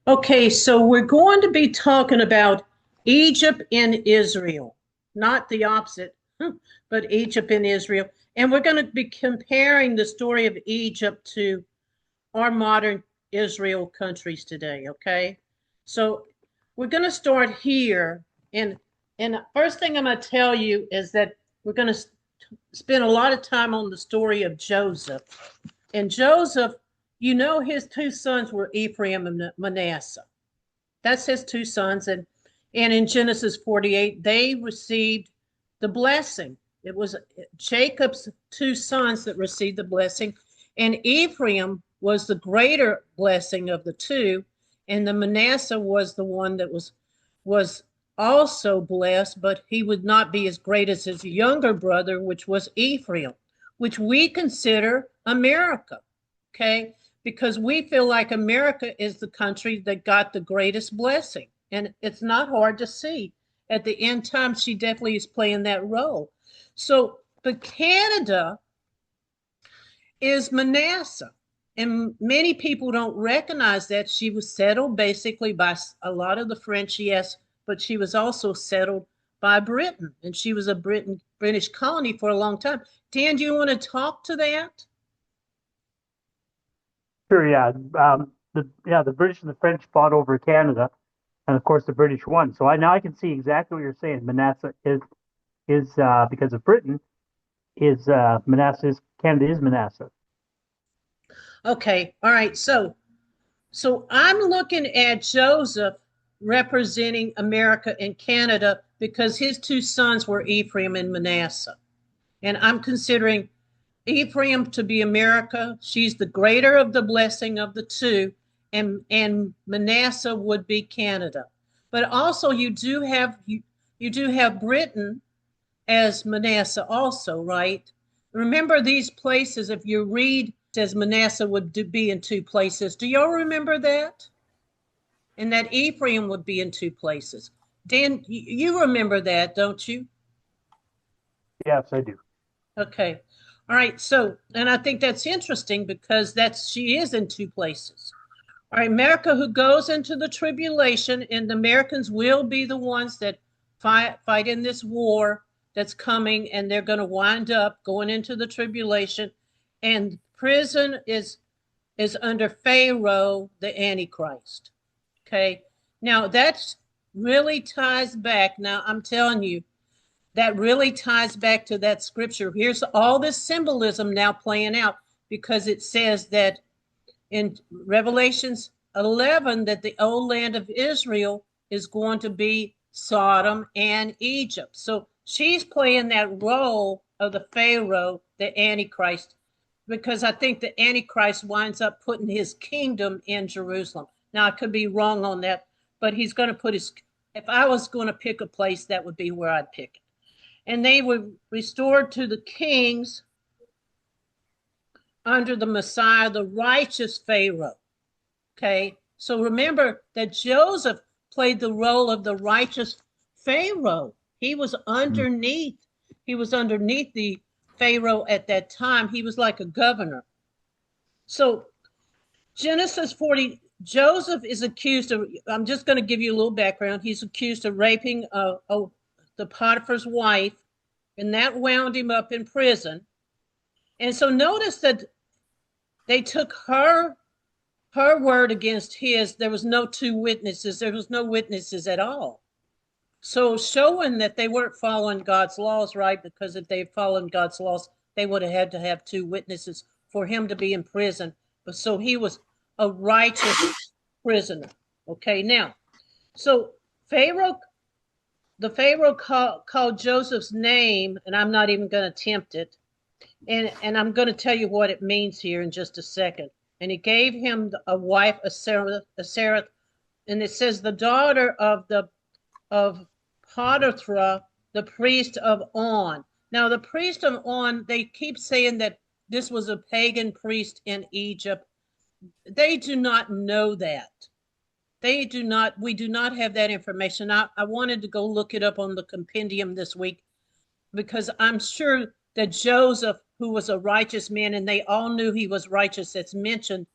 Okay, so we're going to be talking about Egypt and Israel, not the opposite, but Egypt and Israel. And we're going to be comparing the story of Egypt to our modern Israel countries today, okay? So we're going to start here. And first thing I'm going to tell you is that we're going to spend a lot of time on the story of Joseph. And Joseph, you know, his two sons were Ephraim and Manasseh. That's his two sons. And in Genesis 48, they received the blessing. It was Jacob's two sons that received the blessing. And Ephraim was the greater blessing of the two. And the Manasseh was the one that was also blessed, but he would not be as great as his younger brother, which was Ephraim, which we consider America. Okay, because we feel like America is the country that got the greatest blessing. And it's not hard to see. At the end time, she definitely is playing that role. So, but Canada is Manasseh. And many people don't recognize that she was settled basically by a lot of the French, yes, but she was also settled by Britain. And she was a British colony for a long time. Dan, do you want to talk to that? Sure, yeah. The British and the French fought over Canada, and of course the British won. So I can see exactly what you're saying. Manasseh is because of Britain is Manasseh is Canada is Manasseh. Okay, all right. So I'm looking at Joseph representing America and Canada because his two sons were Ephraim and Manasseh. And I'm considering Ephraim to be America. She's the greater of the blessing of the two, and Manasseh would be Canada. But also you do have Britain as Manasseh also, right? Remember these places, if you read, says Manasseh would be in two places. Do y'all remember that? And that Ephraim would be in two places. Dan, you remember that, don't you? Yes, I do. Okay. All right. So, and I think that's interesting because she is in two places. All right. America who goes into the tribulation, and the Americans will be the ones that fight in this war that's coming, and they're going to wind up going into the tribulation. And prison is under Pharaoh, the Antichrist. Okay. Now that really ties back. Now I'm telling you, that really ties back to that scripture. Here's all this symbolism now playing out because it says that in Revelations 11 that the old land of Israel is going to be Sodom and Egypt. So she's playing that role of the Pharaoh, the Antichrist, because I think the Antichrist winds up putting his kingdom in Jerusalem. Now, I could be wrong on that, but he's going to put his, if I was going to pick a place, that would be where I'd pick it. And they were restored to the kings under the Messiah, the righteous Pharaoh. Okay, so remember that Joseph played the role of the righteous Pharaoh. Mm. He was underneath the Pharaoh at that time. He was like a governor. So Genesis 40, Joseph is accused of, I'm just going to give you a little background. He's accused of raping the Potiphar's wife, and that wound him up in prison. And so notice that they took her word against his. There was no two witnesses. There was no witnesses at all. So showing that they weren't following God's laws, right? Because if they had followed God's laws, they would have had to have two witnesses for him to be in prison. But so he was a righteous prisoner. Okay, now, so Pharaoh, the Pharaoh called Joseph's name, and I'm not even going to attempt it. And I'm going to tell you what it means here in just a second. And he gave him a wife, a Sarah, and it says the daughter of Potiphar, the priest of On. Now, the priest of On, they keep saying that this was a pagan priest in Egypt. They do not know that. They do not, we do not have that information. I wanted to go look it up on the compendium this week because I'm sure that Joseph, who was a righteous man, and they all knew he was righteous, that's mentioned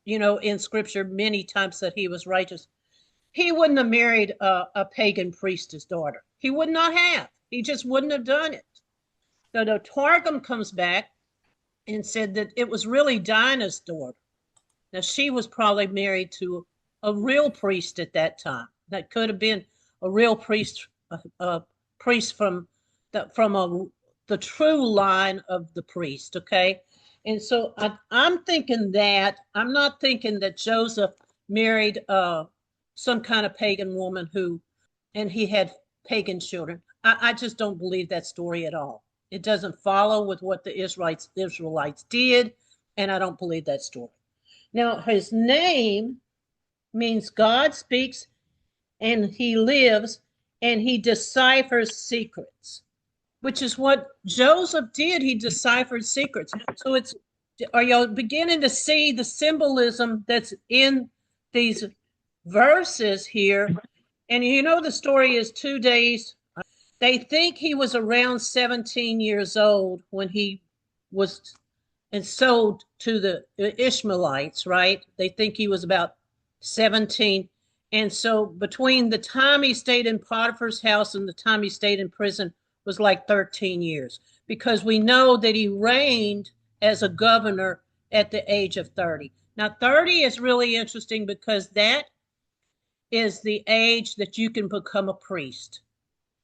in scripture many times that he was righteous. He wouldn't have married a pagan priestess daughter. He would not have. He just wouldn't have done it. So the Targum comes back and said that it was really Dinah's daughter. Now, she was probably married to a real priest at that time. That could have been a real priest, a priest from the true line of the priest, okay? And so I'm thinking that, I'm not thinking that Joseph married some kind of pagan woman and he had pagan children. I just don't believe that story at all. It doesn't follow with what the Israelites did, and I don't believe that story. Now, his name means God speaks and he lives and he deciphers secrets, which is what Joseph did. He deciphered secrets. So are y'all beginning to see the symbolism that's in these verses here? And the story is 2 days. They think he was around 17 years old when he was and sold to the Ishmaelites, right? They think he was about 17. And so between the time he stayed in Potiphar's house and the time he stayed in prison was like 13 years, because we know that he reigned as a governor at the age of 30. Now, 30 is really interesting because that is the age that you can become a priest.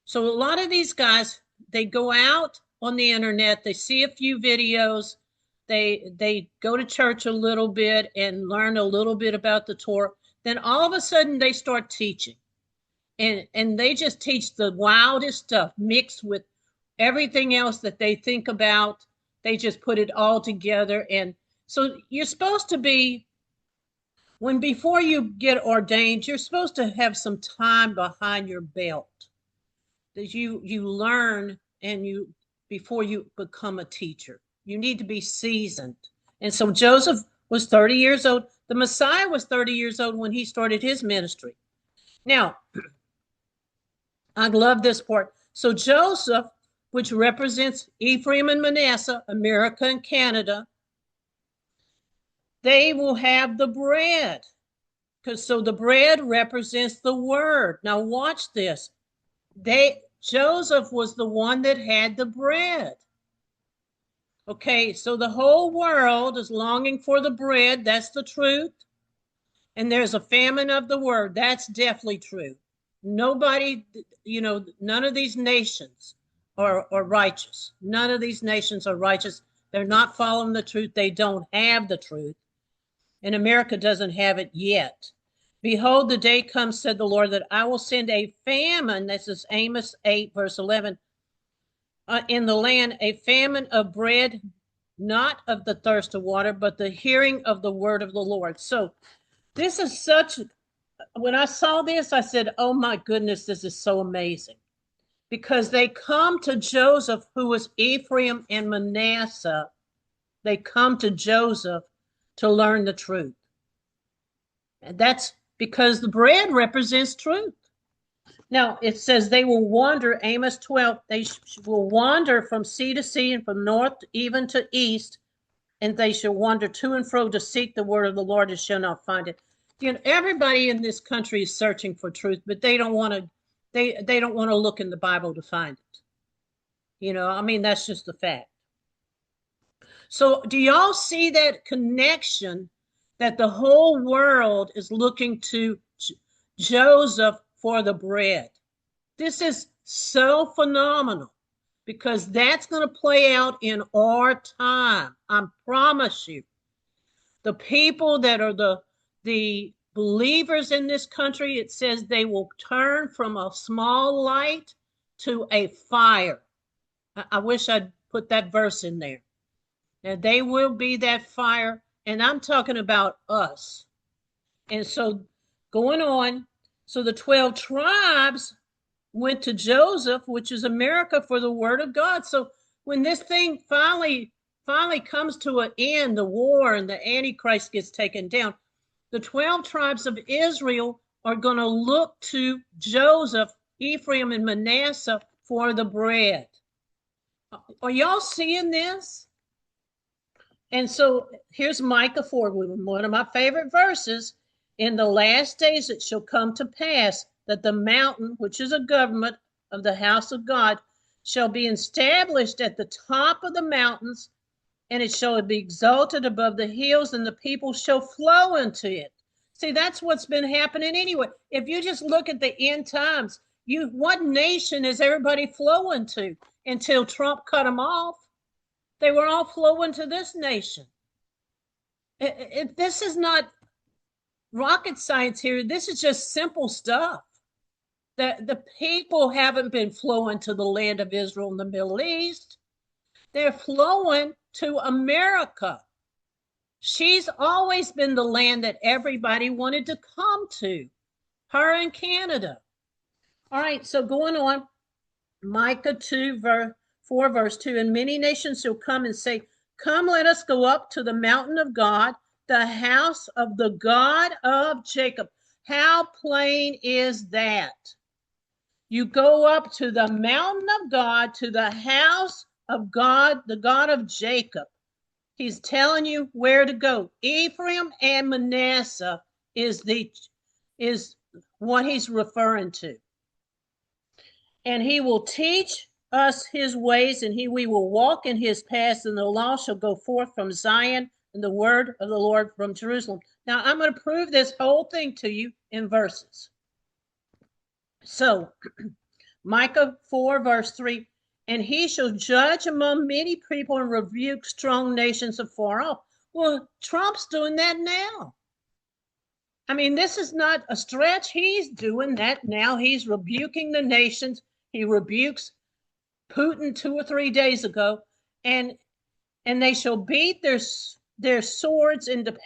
So a lot of these guys, they go out on the internet, they see a few videos, they go to church a little bit and learn a little bit about the Torah. Then all of a sudden they start teaching. And they just teach the wildest stuff mixed with everything else that they think about. They just put it all together. And so you're supposed to be, before you get ordained, you're supposed to have some time behind your belt that you learn before you become a teacher. You need to be seasoned. And so Joseph was 30 years old. The Messiah was 30 years old when he started his ministry. Now, I love this part. So Joseph, which represents Ephraim and Manasseh, America and Canada, they will have the bread. So the bread represents the word. Now watch this. Joseph was the one that had the bread. Okay, so the whole world is longing for the bread. That's the truth. And there's a famine of the word. That's definitely true. Nobody, none of these nations are righteous. None of these nations are righteous. They're not following the truth. They don't have the truth. And America doesn't have it yet. Behold, the day comes, said the Lord, that I will send a famine. This is Amos 8, verse 11. In the land, a famine of bread, not of the thirst of water, but the hearing of the word of the Lord. So this is when I saw this, I said, oh my goodness, this is so amazing. Because they come to Joseph, who was Ephraim and Manasseh. They come to Joseph to learn the truth. And that's because the bread represents truth. Now, it says they will wander, Amos 12, they will wander from sea to sea and from north even to east, and they shall wander to and fro to seek the word of the Lord and shall not find it. Everybody in this country is searching for truth, but they don't want to. They don't want to look in the Bible to find it. That's just a fact. So do y'all see that connection that the whole world is looking to Joseph for the bread? This is so phenomenal because that's going to play out in our time. I promise you. The people that are the believers in this country, it says they will turn from a small light to a fire. I wish I'd put that verse in there. And they will be that fire. And I'm talking about us. And so going on, so the 12 tribes went to Joseph, which is America, for the word of God. So when this thing finally comes to an end, the war and the Antichrist gets taken down, the 12 tribes of Israel are going to look to Joseph, Ephraim, and Manasseh for the bread. Are y'all seeing this? And so here's Micah 4, one of my favorite verses. In the last days it shall come to pass that the mountain, which is a government of the house of God, shall be established at the top of the mountains, and it shall be exalted above the hills, and the people shall flow into it. See, that's what's been happening anyway. If you just look at the end times, what nation is everybody flowing to until Trump cut them off? They were all flowing to this nation. This is not rocket science here. This is just simple stuff. The people haven't been flowing to the land of Israel and the Middle East. They're flowing to America. She's always been the land that everybody wanted to come to, her and Canada. All right, so going on, Micah 4, verse 2, and many nations shall come and say, come, let us go up to the mountain of God, the house of the God of Jacob. How plain is that? You go up to the mountain of God, to the house of God, the God of Jacob. He's telling you where to go. Ephraim and Manasseh is what he's referring to. And he will teach us his ways, and we will walk in his paths, and the law shall go forth from Zion, and the word of the Lord from Jerusalem. Now, I'm going to prove this whole thing to you in verses. So, Micah 4, verse 3, and he shall judge among many people and rebuke strong nations afar off. Well, Trump's doing that now. I mean, this is not a stretch. He's doing that now. He's rebuking the nations. He rebukes Putin 2 or 3 days ago, and they shall beat their swords into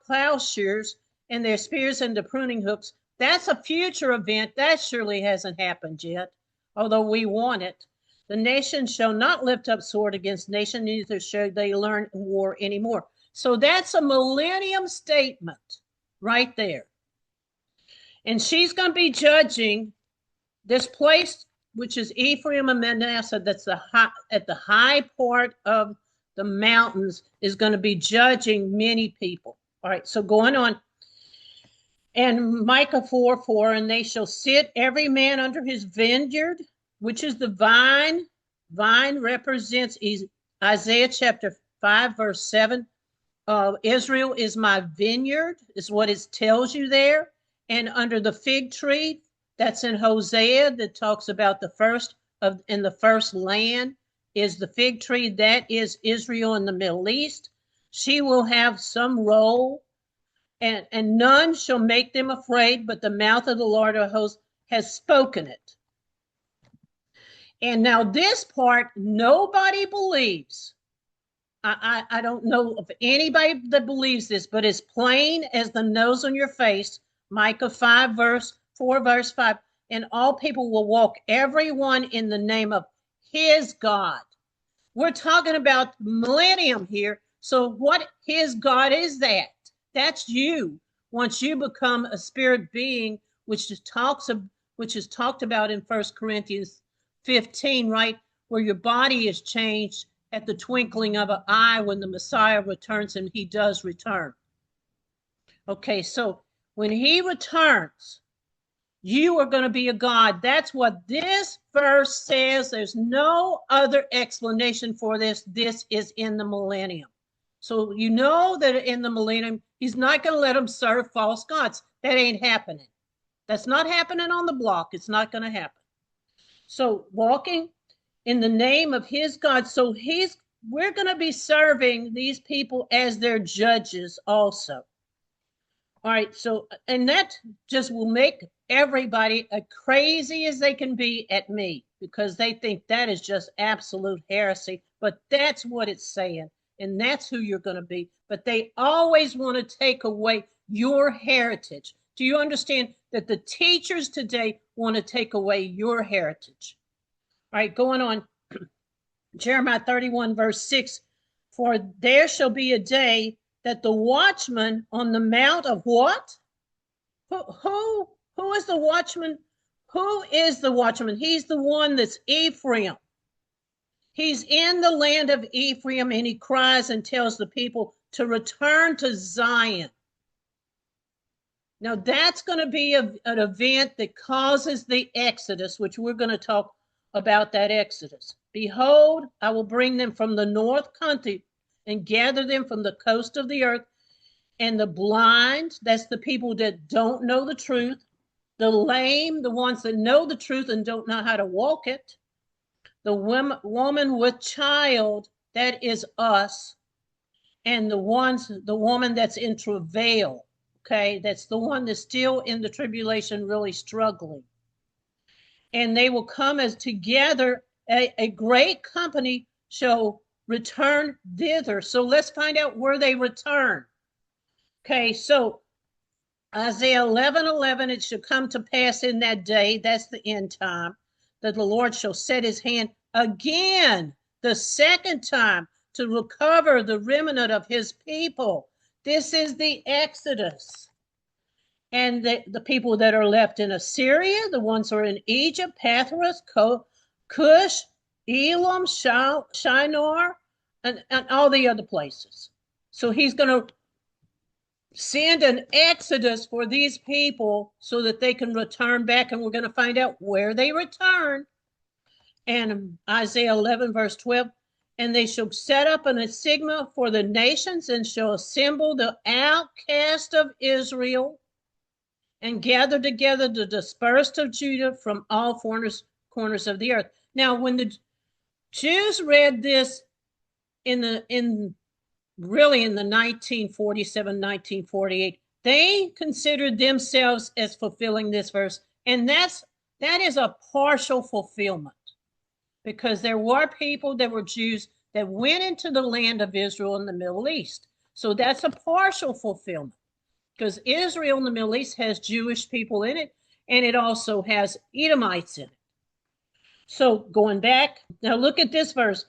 plowshares and their spears into pruning hooks. That's a future event. That surely hasn't happened yet, although we want it. The nation shall not lift up sword against nation, neither shall they learn war anymore. So that's a millennium statement right there. And she's going to be judging this place, which is Ephraim and Manasseh, that's at the high part of the mountains, is going to be judging many people. All right, so going on. And Micah 4:4, and they shall sit every man under his vineyard, which is the vine. Vine represents Isaiah chapter 5, verse 7. Israel is my vineyard, is what it tells you there. And under the fig tree, that's in Hosea, that talks about the first land is the fig tree. That is Israel in the Middle East. She will have some role, and none shall make them afraid, but the mouth of the Lord of hosts has spoken it. And now this part, nobody believes. I don't know of anybody that believes this, but it's plain as the nose on your face. Micah 5, verse 4, verse 5. And all people will walk, everyone in the name of his God. We're talking about millennium here. So what his God is that? That's you. Once you become a spirit being, which is talked about in 1 Corinthians 15, right? Where your body is changed at the twinkling of an eye when the Messiah returns, and he does return. Okay, so when he returns, you are going to be a God. That's what this verse says. There's no other explanation for this. This is in the millennium. So you know that in the millennium, he's not going to let them serve false gods. That ain't happening. That's not happening on the block. It's not going to happen. So walking in the name of his God. So we're going to be serving these people as their judges also. All right. So, and that just will make everybody as crazy as they can be at me, because they think that is just absolute heresy. But that's what it's saying. And that's who you're going to be. But they always want to take away your heritage. Do you understand that the teachers today want to take away your heritage? All right, going on. Jeremiah 31, verse 6. For there shall be a day that the watchman on the mount of what? Who is the watchman? Who is the watchman? He's the one that's Ephraim. He's in the land of Ephraim, and he cries and tells the people to return to Zion. Now, that's going to be an event that causes the Exodus, which we're going to talk about that Exodus. Behold, I will bring them from the north country and gather them from the coast of the earth, and the blind, that's the people that don't know the truth, the lame, the ones that know the truth and don't know how to walk it, the woman with child, that is us, and the woman that's in travail, okay, that's the one that's still in the tribulation, really struggling. And they will come as together, a great company shall return thither. So let's find out where they return. Okay, so Isaiah 11:11, it shall come to pass in that day, that's the end time, that the Lord shall set his hand again, the second time, to recover the remnant of his people. This is the Exodus. And the people that are left in Assyria, the ones who are in Egypt, Pathros, Cush, Elam, Shinar, and all the other places. So he's going to send an exodus for these people so that they can return back, and we're going to find out where they return. And Isaiah 11, verse 12, and they shall set up an assignment for the nations and shall assemble the outcast of Israel and gather together the dispersed of Judah from all corners of the earth. Now, when the Jews read this in the 1947, 1948, they considered themselves as fulfilling this verse. And that is a partial fulfillment, because there were people that were Jews that went into the land of Israel in the Middle East. So that's a partial fulfillment, because Israel in the Middle East has Jewish people in it, and it also has Edomites in it. So going back, now look at this verse.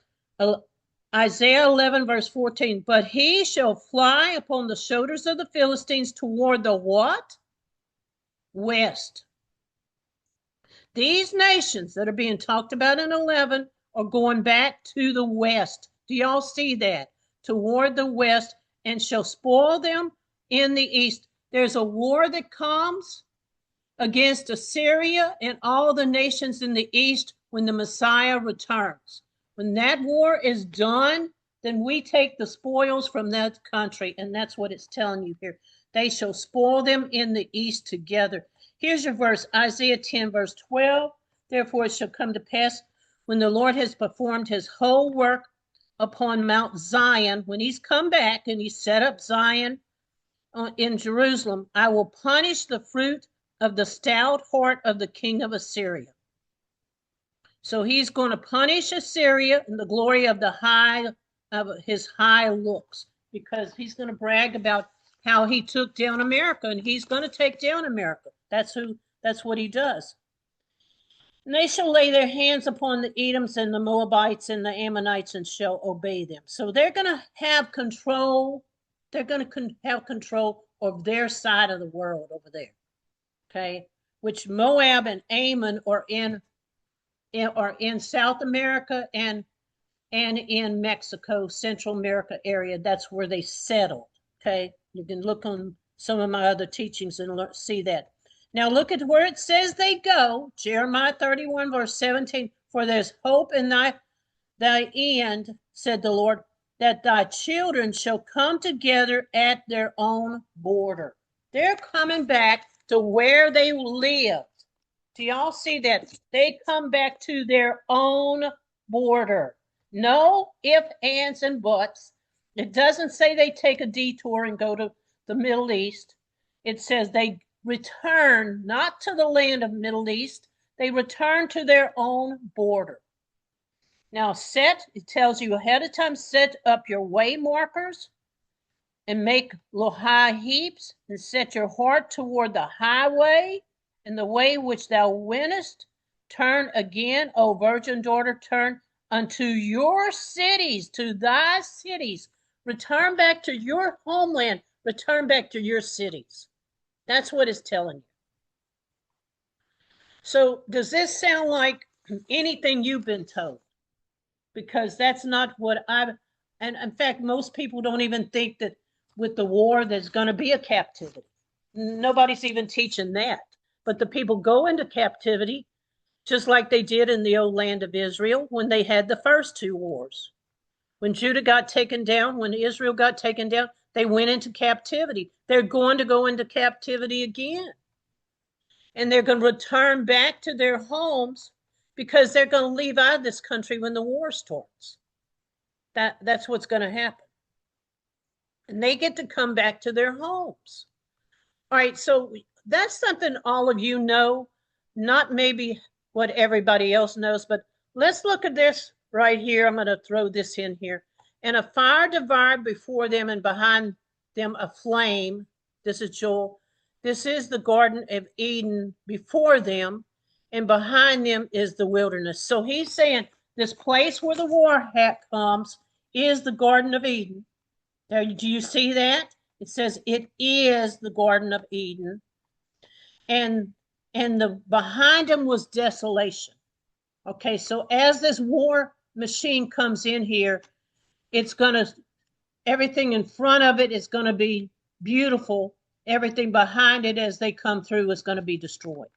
Isaiah 11, verse 14, but he shall fly upon the shoulders of the Philistines toward the what? West. These nations that are being talked about in 11 are going back to the west. Do y'all see that? Toward the west, and shall spoil them in the east. There's a war that comes against Assyria and all the nations in the east when the Messiah returns. When that war is done, then we take the spoils from that country, and that's what it's telling you here. They shall spoil them in the east together. Here's your verse, Isaiah 10, verse 12. Therefore it shall come to pass, when the Lord has performed his whole work upon Mount Zion, when he's come back and he set up Zion in Jerusalem, I will punish the fruit of the stout heart of the king of Assyria. So he's going to punish Assyria in the glory of his high looks, because he's going to brag about how he took down America, and he's going to take down America. That's what he does. And they shall lay their hands upon the Edoms and the Moabites and the Ammonites and shall obey them. So they're going to have control. They're going to have control of their side of the world over there. Okay, which Moab and Ammon are in South America and in Mexico, Central America area. That's where they settled. Okay, you can look on some of my other teachings and see that. Now look at where it says they go. Jeremiah 31, verse 17. For there's hope in thy end, said the Lord, that thy children shall come together at their own border. They're coming back to where they lived. Do y'all see that? They come back to their own border. No ifs, ands, and buts. It doesn't say they take a detour and go to the Middle East. It says they return not to the land of Middle East. They return to their own border. Now it tells you ahead of time, set up your way markers and make little high heaps, and set your heart toward the highway and the way which thou wentest. Turn again, O virgin daughter, turn unto your cities, to thy cities. Return back to your homeland. Return back to your cities. That's what it's telling you. So does this sound like anything you've been told? because that's not what and in fact, most people don't even think that with the war, there's going to be a captivity. Nobody's even teaching that. But the people go into captivity just like they did in the old land of Israel when they had the first two wars. When Judah got taken down, when Israel got taken down, they went into captivity. They're going to go into captivity again. And they're going to return back to their homes because they're going to leave out of this country when the war starts. That's what's going to happen. And they get to come back to their homes. All right, so that's something all of you know, not maybe what everybody else knows, but let's look at this right here. I'm going to throw this in here. And a fire devoured before them and behind them a flame. This is Joel. This is the Garden of Eden before them, and behind them is the wilderness. So he's saying this place where the war comes is the Garden of Eden. Now, do you see that? It says it is the Garden of Eden. And the behind him was desolation. Okay, so as this war machine comes in here, everything in front of it is going to be beautiful. Everything behind it as they come through is going to be destroyed.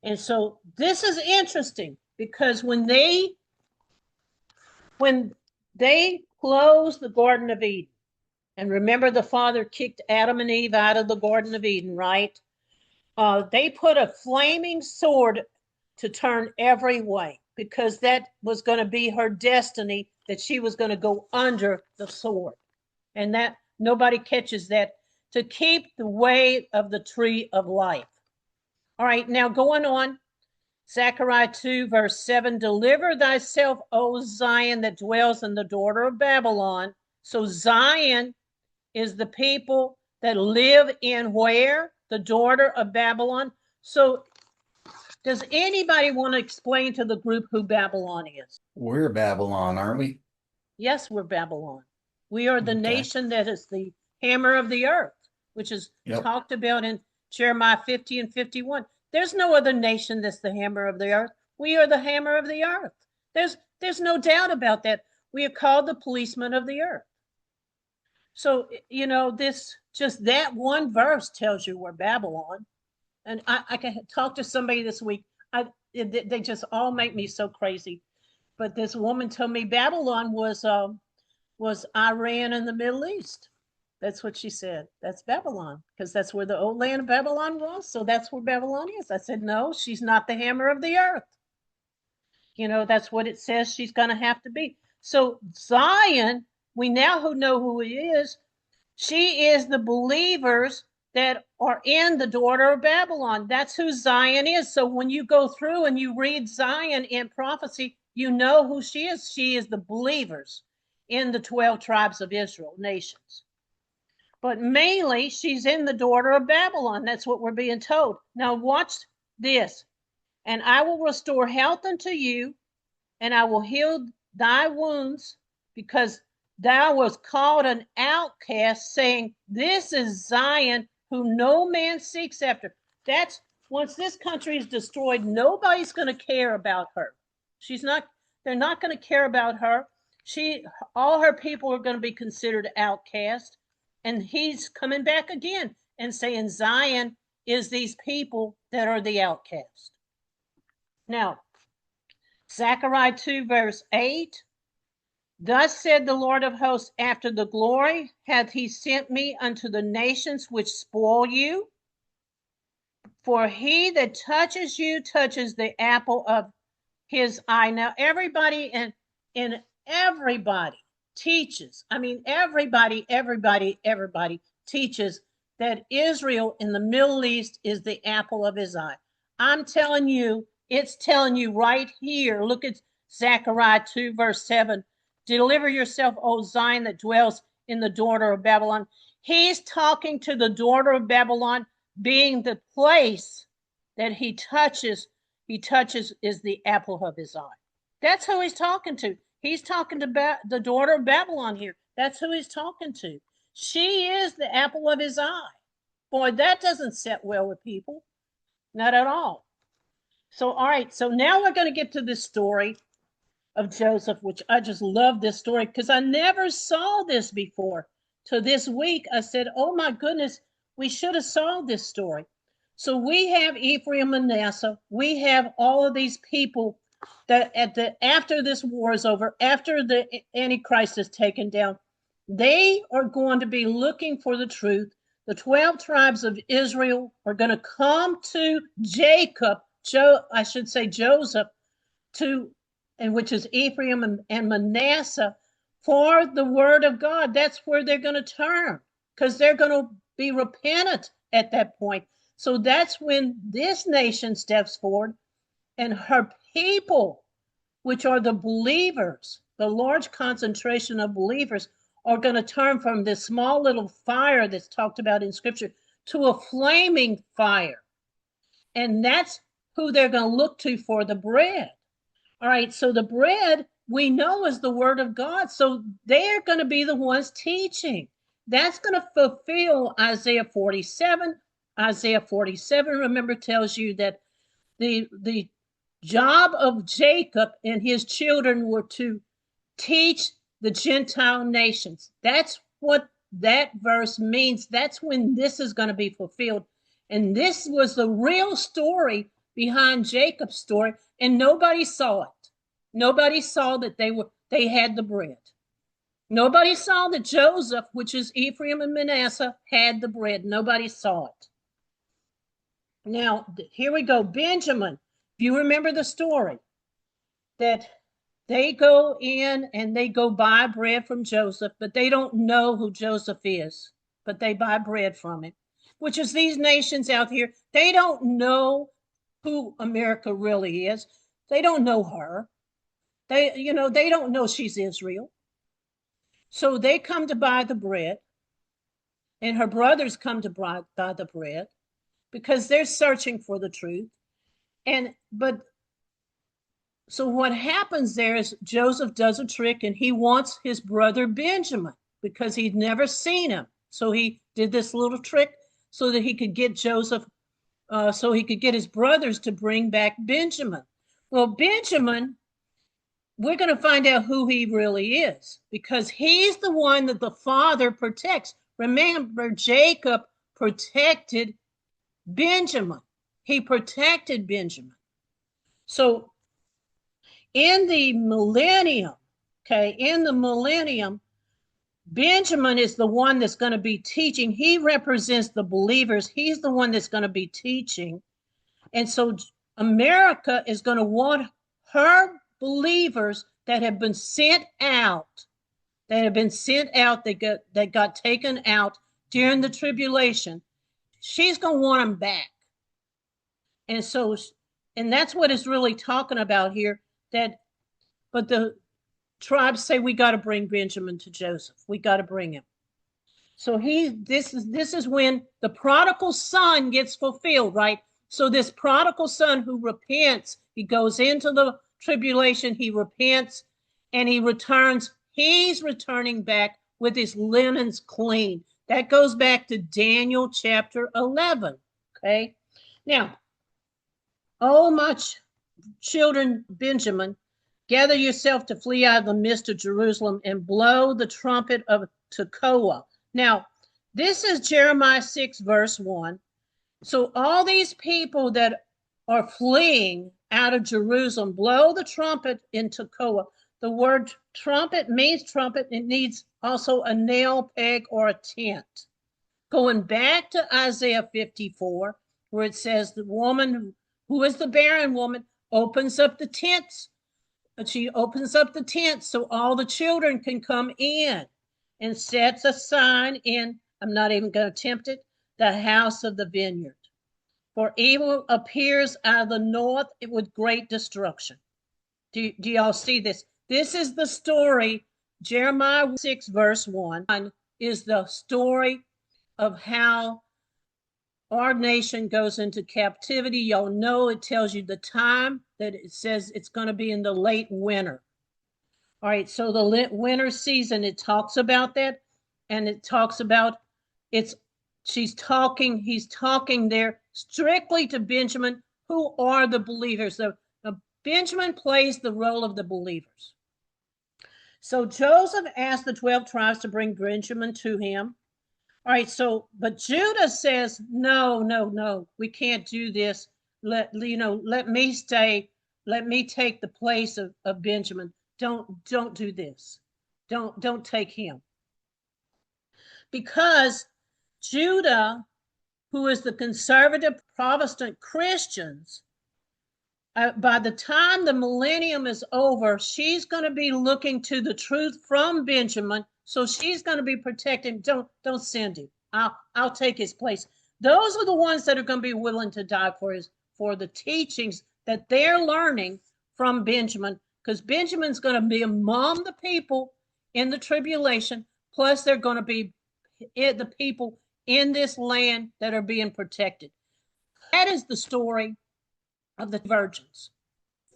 And so this is interesting because when they closed the Garden of Eden, and remember the Father kicked Adam and Eve out of the Garden of Eden, right? They put a flaming sword to turn every way because that was going to be her destiny, that she was going to go under the sword. And that nobody catches that, to keep the way of the tree of life. All right, now going on, Zechariah 2, verse 7, deliver thyself, O Zion, that dwells in the daughter of Babylon. So Zion is the people that live in where? The daughter of Babylon. So does anybody want to explain to the group who Babylon is? We're Babylon, aren't we? Yes, we're Babylon. We are the nation that is the hammer of the earth, which is talked about in Jeremiah 50 and 51. There's no other nation that's the hammer of the earth. We are the hammer of the earth. There's no doubt about that. We are called the policemen of the earth. So, just that one verse tells you we're Babylon. And I can talk to somebody this week. They just all make me so crazy. But this woman told me Babylon was Iran in the Middle East. That's what she said. That's Babylon, because that's where the old land of Babylon was. So that's where Babylon is. I said, no, she's not the hammer of the earth. That's what it says she's going to have to be. So Zion, we now know who it is. She is the believers that are in the daughter of Babylon. That's who Zion is. So when you go through and you read Zion in prophecy, you know who she is. She is the believers in the 12 tribes of Israel, nations. But mainly, she's in the daughter of Babylon. That's what we're being told. Now watch this. And I will restore health unto you, and I will heal thy wounds, because thou was called an outcast, saying, this is Zion, who no man seeks after. That's, once this country is destroyed, nobody's going to care about her. They're not going to care about her. All her people are going to be considered outcast. And he's coming back again and saying Zion is these people that are the outcast. Now, Zechariah 2, verse 8, thus said the Lord of hosts, after the glory hath he sent me unto the nations which spoil you. For he that touches you touches the apple of his eye. Now, everybody and everybody teaches, everybody teaches that Israel in the Middle East is the apple of his eye. I'm telling you, it's telling you right here. Look at Zechariah 2, verse 7. Deliver yourself, O Zion, that dwells in the daughter of Babylon. He's talking to the daughter of Babylon, being the place that he touches is the apple of his eye. That's who he's talking to. He's talking to the daughter of Babylon here. That's who he's talking to. She is the apple of his eye. Boy, that doesn't sit well with people. Not at all. So, all right. So now we're going to get to this story of Joseph, which I just love this story because I never saw this before. So this week I said, oh my goodness, we should have saw this story. So we have Ephraim and Manasseh. We have all of these people that after this war is over, after the Antichrist is taken down, they are going to be looking for the truth. The 12 tribes of Israel are going to come to Jacob, Joseph, and which is Ephraim and Manasseh, for the word of God. That's where they're going to turn, because they're going to be repentant at that point. So that's when this nation steps forward, and her people, which are the believers, the large concentration of believers, are going to turn from this small little fire that's talked about in scripture to a flaming fire. And that's who they're going to look to for the bread. All right, so the bread we know is the word of God. So they're going to be the ones teaching. That's going to fulfill Isaiah 47. Isaiah 47, remember, tells you that the job of Jacob and his children were to teach the Gentile nations. That's what that verse means. That's when this is going to be fulfilled. And this was the real story behind Jacob's story, and nobody saw it. Nobody saw that they had the bread. Nobody saw that Joseph, which is Ephraim and Manasseh, had the bread. Nobody saw it. Now, here we go. Benjamin, if you remember the story, that they go in and they go buy bread from Joseph, but they don't know who Joseph is, but they buy bread from him, which is these nations out here. They don't know who America really is. They don't know her. They don't know she's Israel. So they come to buy the bread, and her brothers come to buy the bread because they're searching for the truth. So what happens there is Joseph does a trick, and he wants his brother Benjamin because he'd never seen him. So he did this little trick so that he could get Joseph, so he could get his brothers to bring back Benjamin. Well, Benjamin, we're going to find out who he really is, because he's the one that the father protects. Remember, Jacob protected Benjamin. He protected Benjamin. So in the millennium, Benjamin is the one that's going to be teaching. He represents the believers. He's the one that's going to be teaching. And so America is going to want her believers that have been sent out, that got taken out during the tribulation. She's going to want them back. And that's what it's really talking about here. But the tribes say, we got to bring Benjamin to Joseph. We got to bring him. So this is when the prodigal son gets fulfilled, right? So this prodigal son who repents, he goes into the tribulation, he repents, and he returns. He's returning back with his linens clean. That goes back to Daniel chapter 11. Okay. Now, oh, my children, Benjamin, gather yourself to flee out of the midst of Jerusalem and blow the trumpet of Tekoa. Now, this is Jeremiah 6, verse 1. So all these people that are fleeing out of Jerusalem, blow the trumpet in Tekoa. The word trumpet means trumpet. It needs also a nail peg or a tent. Going back to Isaiah 54, where it says the woman who is the barren woman opens up the tents. She opens up the tent so all the children can come in, and sets a sign in, I'm not even going to attempt it, the house of the vineyard. For evil appears out of the north with great destruction. Do y'all see this? This is the story. Jeremiah 6, verse 1 is the story of how our nation goes into captivity. Y'all know it tells you the time that it says it's going to be in the late winter. All right, so the winter season, it talks about that, and it talks about he's talking there strictly to Benjamin, who are the believers. Benjamin plays the role of the believers. So Joseph asked the 12 tribes to bring Benjamin to him. All right, so, but Judah says, no, no, no, we can't do this. Let me stay. Let me take the place of Benjamin. Don't do this. Don't take him. Because Judah, who is the conservative Protestant Christians, by the time the millennium is over, she's going to be looking to the truth from Benjamin. So she's going to be protecting. Don't send him. I'll take his place. Those are the ones that are going to be willing to die for the teachings that they're learning from Benjamin, because Benjamin's going to be among the people in the tribulation. Plus, they're going to be the people in this land that are being protected. That is the story of the virgins.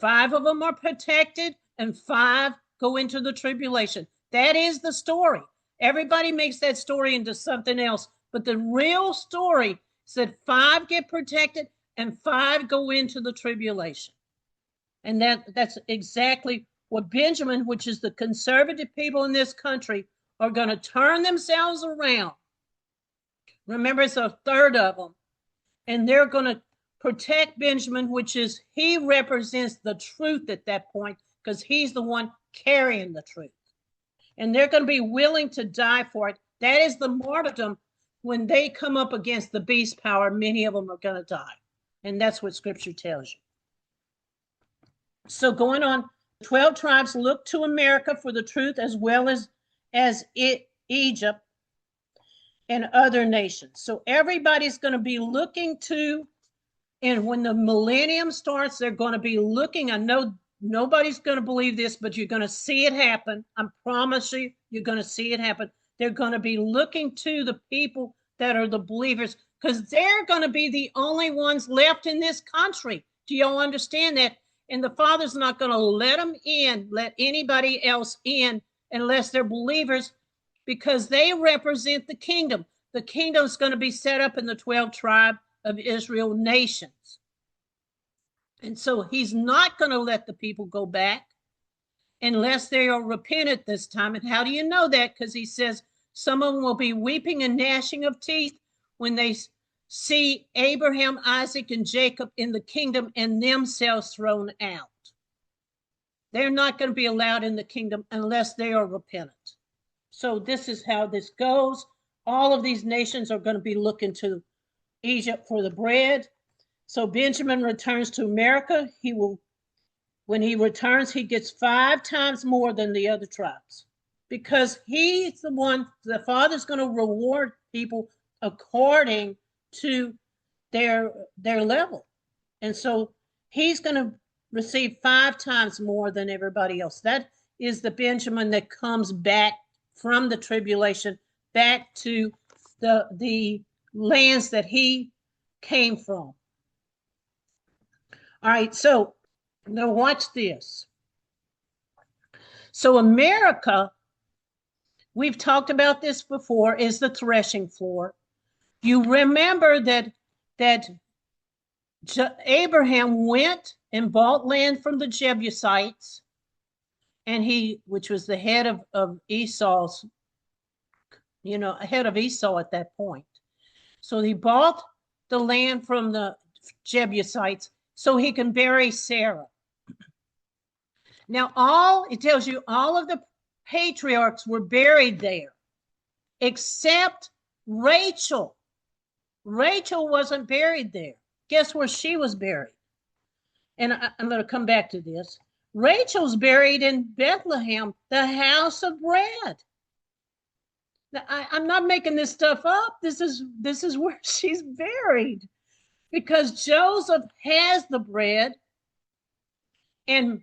5 of them are protected and 5 go into the tribulation. That is the story. Everybody makes that story into something else, but the real story is that 5 get protected and 5 go into the tribulation. And that's exactly what Benjamin, which is the conservative people in this country, are going to turn themselves around. Remember, it's a third of them. And they're going to protect Benjamin, which is, he represents the truth at that point, because he's the one carrying the truth. And they're going to be willing to die for it. That is the martyrdom. When they come up against the beast power, many of them are going to die. And that's what scripture tells you. So going on, 12 tribes look to America for the truth, as well as Egypt and other nations. So everybody's going to be looking to, and when the millennium starts, they're going to be looking. I know nobody's going to believe this, but you're going to see it happen. I promise you, you're going to see it happen. They're going to be looking to the people that are the believers, because they're going to be the only ones left in this country. Do y'all understand that? And the Father's not going to let them in, let anybody else in, unless they're believers, because they represent the kingdom. The kingdom's going to be set up in the 12 tribe of Israel nations. And so he's not going to let the people go back unless they are repentant this time. And how do you know that? Because he says some of them will be weeping and gnashing of teeth when they see Abraham, Isaac, and Jacob in the kingdom and themselves thrown out. They're not going to be allowed in the kingdom unless they are repentant. So this is how this goes. All of these nations are going to be looking to Egypt for the bread. So Benjamin returns to America. When he returns, he gets 5 times more than the other tribes, because he's the one, the Father's going to reward people according to their level. And so he's going to receive 5 times more than everybody else. That is the Benjamin that comes back from the tribulation, back to the lands that he came from. All right, so now watch this. So America, we've talked about this before, is the threshing floor. You remember that Abraham went and bought land from the Jebusites, and which was the head of Esau's, head of Esau at that point. So he bought the land from the Jebusites so he can bury Sarah. Now, it tells you all of the patriarchs were buried there, except Rachel. Rachel wasn't buried there. Guess where she was buried? And I'm going to come back to this. Rachel's buried in Bethlehem, the house of bread. Now, I'm not making this stuff up. This is where she's buried, because Joseph has the bread, and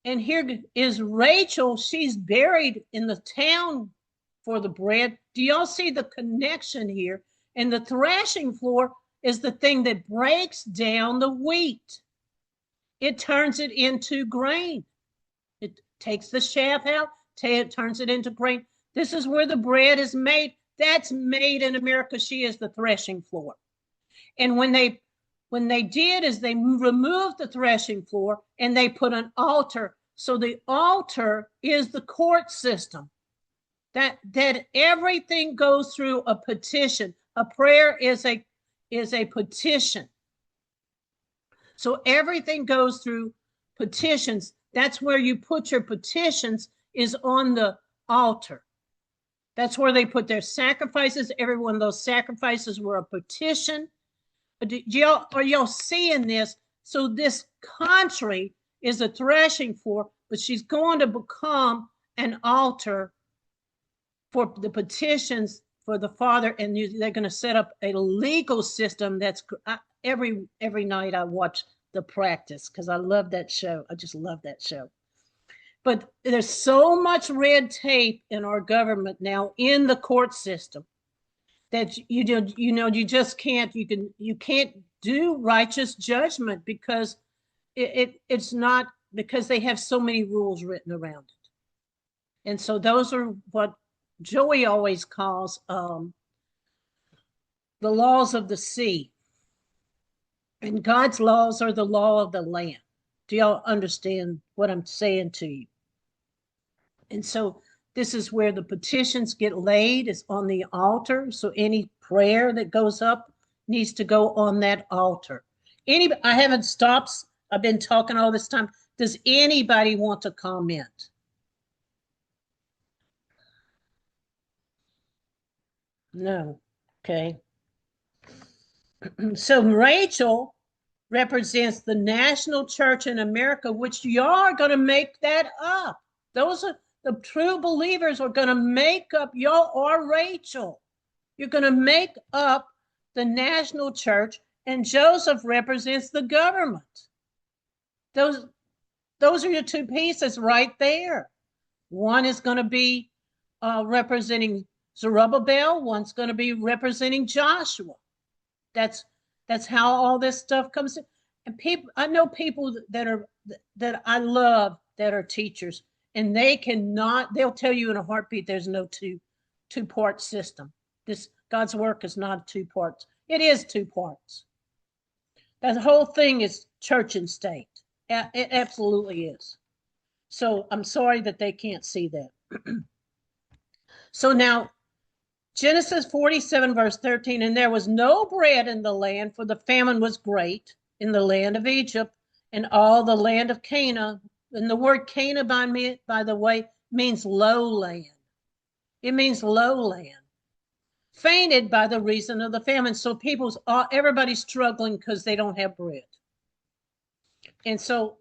here is Rachel. She's buried in the town for the bread. Do y'all see the connection here? And the threshing floor is the thing that breaks down the wheat. It turns it into grain. It takes the chaff out, it turns it into grain. This is where the bread is made. That's made in America. She is the threshing floor. And when they when they did is they removed the threshing floor and they put an altar. So the altar is the court system. That everything goes through a petition. A prayer is a petition. So everything goes through petitions. That's where you put your petitions, is on the altar. That's where they put their sacrifices. Every one of those sacrifices were a petition. Are y'all seeing this? So this country is a threshing floor, but she's going to become an altar for the petitions for the Father, and they're going to set up a legal system. That's every night I watch The Practice because I love that show. I just love that show. But there's so much red tape in our government now, in the court system, that you just can't, you can't do righteous judgment because it's not, because they have so many rules written around it. And so those are what Joey always calls the laws of the sea. And God's laws are the law of the land. Do y'all understand what I'm saying to you? And so this is where the petitions get laid, is on the altar. So any prayer that goes up needs to go on that altar. I haven't stopped. I've been talking all this time. Does anybody want to comment? No. Okay. So Rachel represents the national church in America, which y'all are going to make that up. Those are the true believers are going to make up. Y'all are Rachel. You're going to make up the national church, and Joseph represents the government. Those are your two pieces right there. One is going to be representing Zerubbabel. One's going to be representing Joshua. That's how all this stuff comes in. And people, I know people that I love that are teachers, and they'll tell you in a heartbeat there's no two-part system. This God's work is not two parts. It is two parts. That whole thing is church and state. It absolutely is. So I'm sorry that they can't see that. So now, Genesis 47, verse 13, and there was no bread in the land, for the famine was great in the land of Egypt and all the land of Canaan. And the word Canaan, by the way, means lowland. It means lowland. Fainted by the reason of the famine. So everybody's struggling because they don't have bread. And so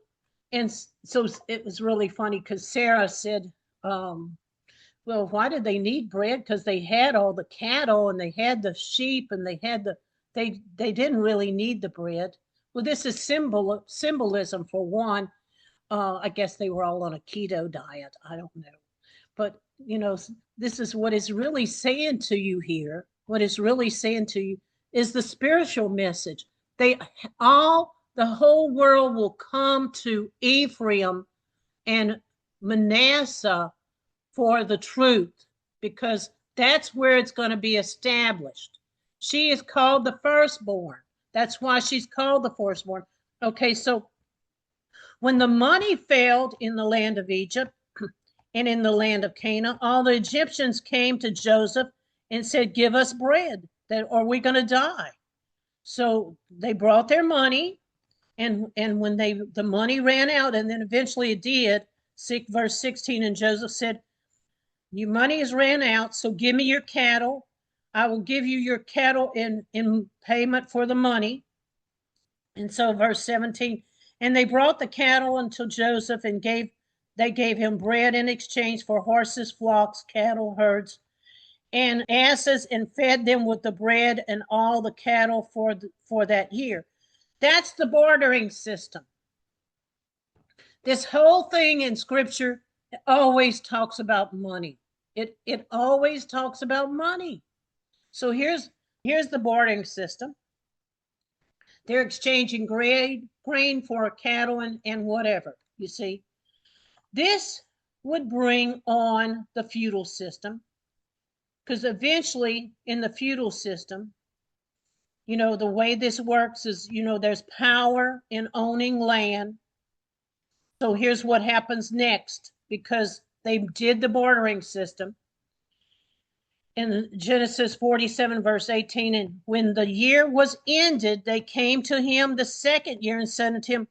it was really funny because Sarah said, well, why did they need bread? Because they had all the cattle and they had the sheep and they didn't really need the bread. Well, this is symbolism for one. I guess they were all on a keto diet. I don't know. But, this is what is really saying to you here. What is really saying to you is the spiritual message. The whole world will come to Ephraim and Manasseh for the truth, because that's where it's going to be established. She is called the firstborn. That's why she's called the firstborn. Okay, so when the money failed in the land of Egypt and in the land of Canaan, all the Egyptians came to Joseph and said, give us bread, or we're going to die. So they brought their money, and when the money ran out, and then eventually it did, verse 16, and Joseph said, your money has ran out, so give me your cattle. I will give you your cattle in payment for the money. And so verse 17, and they brought the cattle unto Joseph, and they gave him bread in exchange for horses, flocks, cattle, herds, and asses, and fed them with the bread and all the cattle for that year. That's the bartering system. This whole thing in Scripture always talks about money. It always talks about money. So here's the bartering system. They're exchanging grain for cattle and whatever, you see. This would bring on the feudal system, because eventually in the feudal system, The way this works is, there's power in owning land. So here's what happens next, because they did the bordering system. In Genesis 47, verse 18, and when the year was ended, they came to him the second year and said unto him,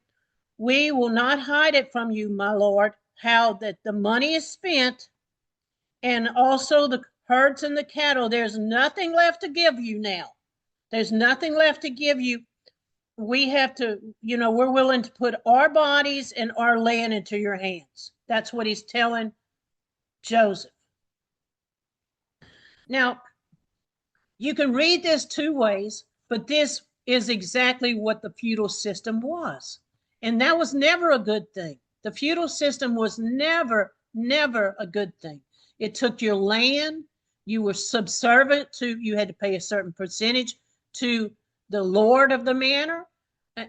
we will not hide it from you, my lord, how that the money is spent, and also the herds and the cattle. There's nothing left to give you now. There's nothing left to give you. We have to, we're willing to put our bodies and our land into your hands. That's what he's telling Joseph. Now, you can read this two ways, but this is exactly what the feudal system was. And that was never a good thing. The feudal system was never a good thing. It took your land. You were subservient to, you had to pay a certain percentage to the lord of the manor.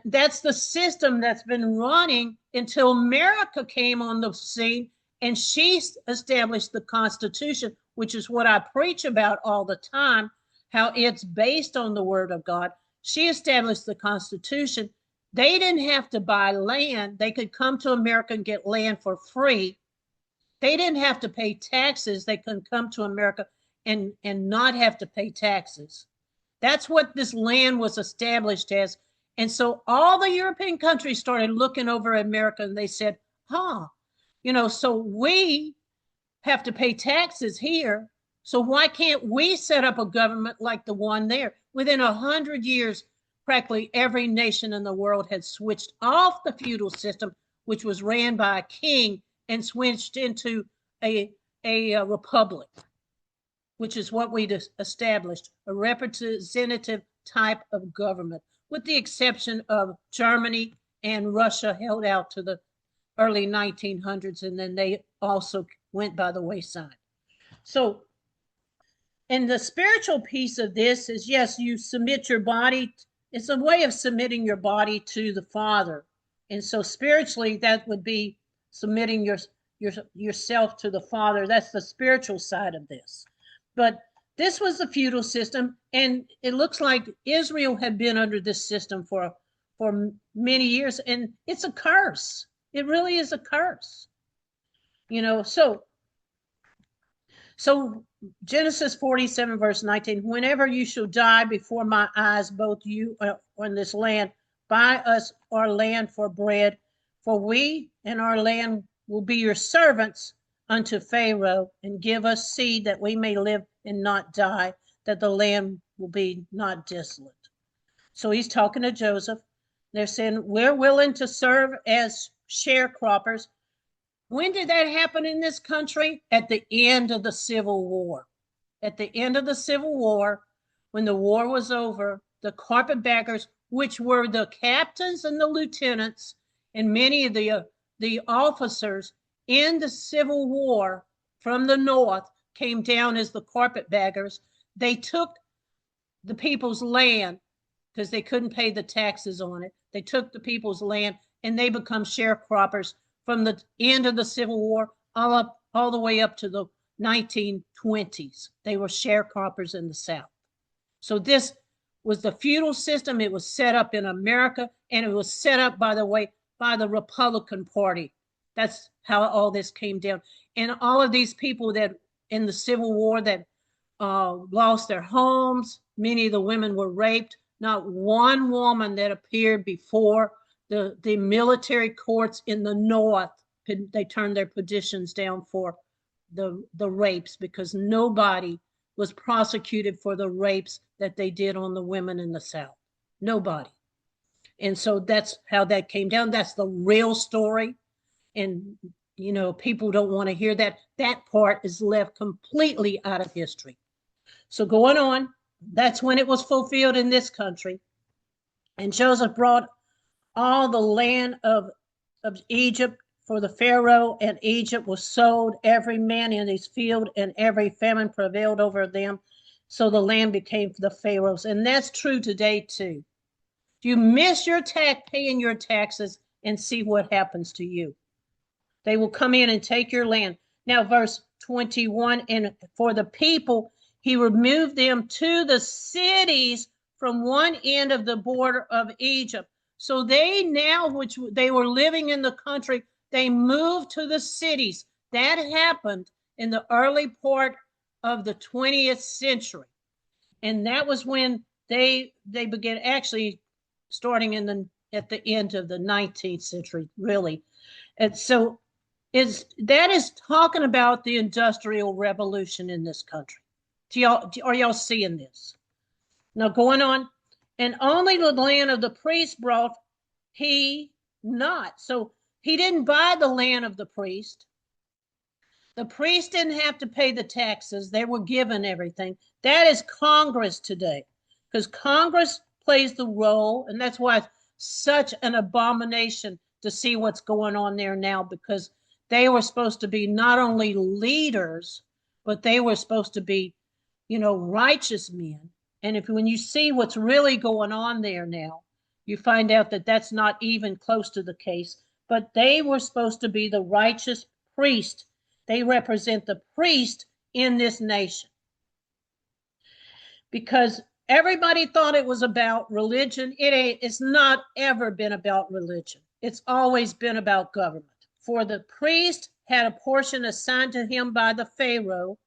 That's the system that's been running until America came on the scene, and she established the Constitution, which is what I preach about all the time, how it's based on the Word of God. She established the Constitution. They didn't have to buy land. They could come to America and get land for free. They didn't have to pay taxes. They could come to America and not have to pay taxes. That's what this land was established as. And so all the European countries started looking over America, and they said, so we have to pay taxes here. So why can't we set up a government like the one there? Within 100 years, practically every nation in the world had switched off the feudal system, which was ran by a king, and switched into a republic, which is what we established, a representative type of government, with the exception of Germany and Russia held out to the early 1900s, and then they also went by the wayside. So, and the spiritual piece of this is, yes, you submit your body. It's a way of submitting your body to the Father. And so spiritually, that would be submitting yourself to the Father. That's the spiritual side of this. But this was the feudal system, and it looks like Israel had been under this system for many years, and it's a curse. It really is a curse. So Genesis 47, verse 19, whenever you shall die before my eyes, both you on this land, buy us our land for bread, for we and our land will be your servants unto Pharaoh, and give us seed that we may live and not die, that the land will be not desolate. So he's talking to Joseph. They're saying, we're willing to serve as sharecroppers. When did that happen in this country? At the end of the Civil War. At the end of the Civil War, when the war was over, the carpetbaggers, which were the captains and the lieutenants, and many of the officers in the Civil War from the North came down as the carpetbaggers. They took the people's land because they couldn't pay the taxes on it. They took the people's land, and they become sharecroppers from the end of the Civil War all the way up to the 1920s. They were sharecroppers in the South. So this was the feudal system. It was set up in America, and it was set up, by the way, by the Republican Party. That's how all this came down. And all of these people that in the Civil War that lost their homes, many of the women were raped. Not one woman that appeared before the military courts in the North, they turned their petitions down for the rapes, because nobody was prosecuted for the rapes that they did on the women in the South. Nobody. And so that's how that came down. That's the real story. And, people don't want to hear that. That part is left completely out of history. So going on, that's when it was fulfilled in this country. And Joseph brought all the land of Egypt for the Pharaoh, and Egypt was sold, every man in his field, and every famine prevailed over them. So the land became the Pharaoh's. And that's true today too. You miss your paying your taxes, and see what happens to you. They will come in and take your land. Now, verse 21, and for the people, he removed them to the cities from one end of the border of Egypt. So they now, which they were living in the country, they moved to the cities. That happened in the early part of the 20th century. And that was when they began, actually starting at the end of the 19th century, really. And so that is talking about the Industrial Revolution in this country. Are y'all seeing this? Now going on, and only the land of the priest brought he not. So he didn't buy the land of the priest. The priest didn't have to pay the taxes. They were given everything. That is Congress today, because Congress plays the role, and that's why it's such an abomination to see what's going on there now, because they were supposed to be not only leaders, but they were supposed to be, righteous men. And when you see what's really going on there now, you find out that that's not even close to the case, but they were supposed to be the righteous priest. They represent the priest in this nation. Because everybody thought it was about religion. It's not ever been about religion. It's always been about government. For the priest had a portion assigned to him by the Pharaoh.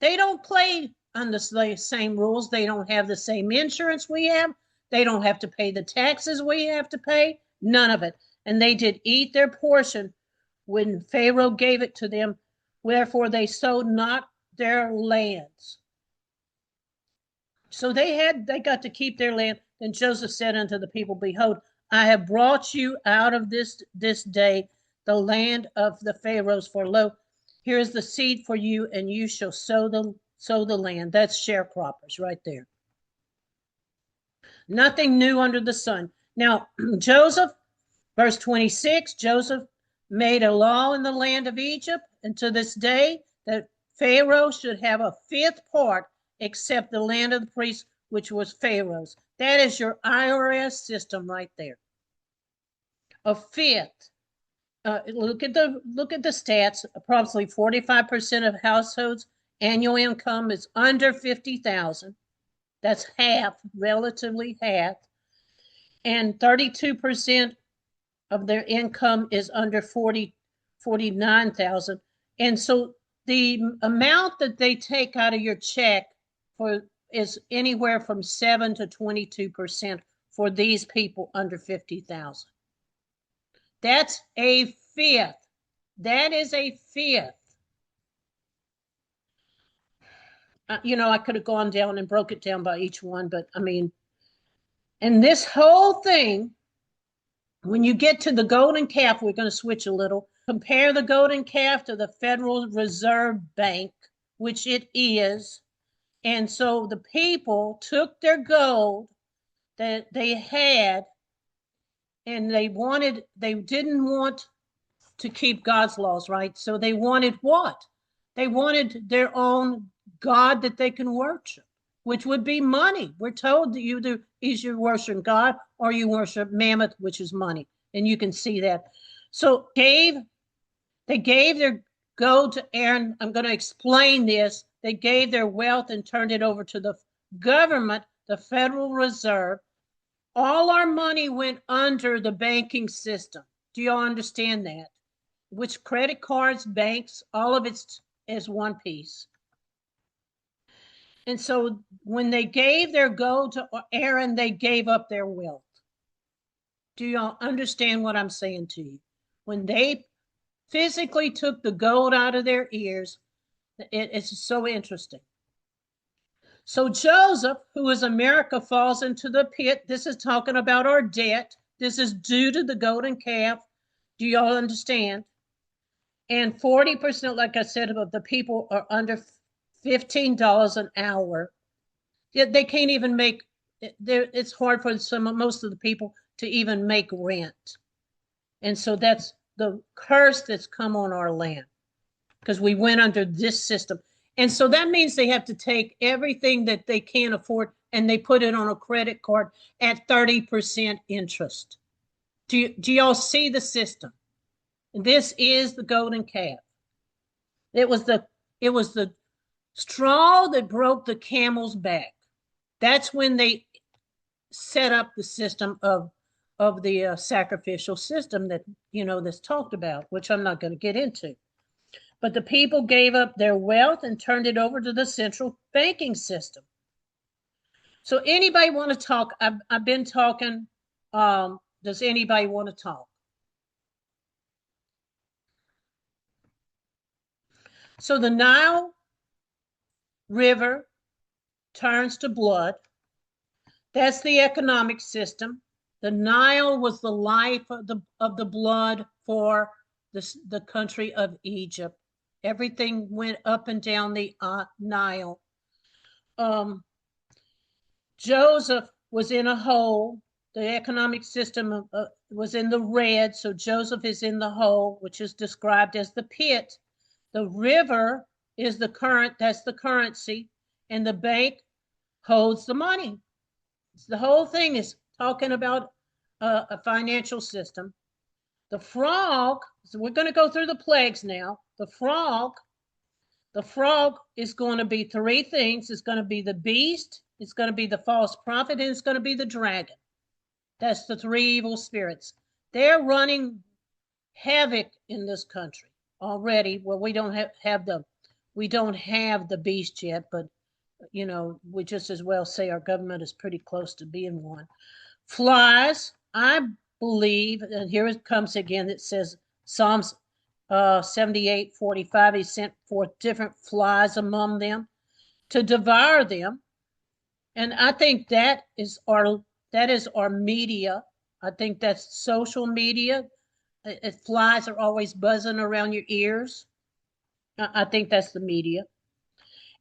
They don't play under the same rules. They don't have the same insurance we have. They don't have to pay the taxes we have to pay. None of it. And they did eat their portion when Pharaoh gave it to them. Wherefore they sold not their lands. So they got to keep their land. Then Joseph said unto the people, Behold, I have brought you out of this day the land of the Pharaohs, for lo, here is the seed for you, and you shall sow the land. That's sharecroppers right there. Nothing new under the sun. Now, Joseph, verse 26, Joseph made a law in the land of Egypt, and to this day that Pharaoh should have a fifth part except the land of the priests, which was Pharaoh's. That is your IRS system right there. A fifth. Look at the stats. Approximately 45% of households' annual income is under 50,000. That's half, relatively half. And 32% of their income is under 49,000. And so the amount that they take out of your check is anywhere from 7 to 22% for these people under 50,000. That's a fifth. That is a fifth. I could have gone down and broke it down by each one, but and this whole thing, when you get to the golden calf, we're going to switch a little. Compare the golden calf to the Federal Reserve Bank, which it is. And so the people took their gold that they had, and they didn't want to keep God's laws, right? So they wanted what? They wanted their own God that they can worship, which would be money. We're told that you worship God or you worship Mammoth, which is money. And you can see that. So they gave their gold to Aaron. I'm going to explain this. They gave their wealth and turned it over to the government, the Federal Reserve. All our money went under the banking system. Do y'all understand that? Which credit cards, banks, all of it is one piece. And so when they gave their gold to Aaron, they gave up their wealth. Do y'all understand what I'm saying to you? When they physically took the gold out of their ears, it's so interesting. So Joseph, who is America, falls into the pit. This is talking about our debt. This is due to the golden calf. Do y'all understand? And 40%, like I said, of the people are under $15 an hour. Yet they can't even make it's hard for most of the people to even make rent. And so that's the curse that's come on our land, because we went under this system. And so that means they have to take everything that they can't afford and they put it on a credit card at 30% interest. Do y'all see the system? This is the golden calf. It was the straw that broke the camel's back. That's when they set up the system of the sacrificial system that, that's talked about, which I'm not going to get into. But the people gave up their wealth and turned it over to the central banking system. So anybody want to talk? I've been talking. Does anybody want to talk? So the Nile River turns to blood. That's the economic system. The Nile was the life of the blood for the country of Egypt. Everything went up and down the Nile. Joseph was in a hole. The economic system was in the red, so Joseph is in the hole, which is described as the pit. The river is the current, that's the currency, and the bank holds the money. The whole thing is talking about a financial system. The frog, so we're going to go through the plagues now. The frog is going to be three things. It's going to be the beast, it's going to be the false prophet, and it's going to be the dragon. That's the three evil spirits. They're running havoc in this country already. Well, we don't have the beast yet, but we just as well say our government is pretty close to being one. Flies, I believe, and here it comes again, it says Psalms 78:45, he sent forth different flies among them to devour them. And I think that is our media. I think that's social media. Flies are always buzzing around your ears. I think that's the media.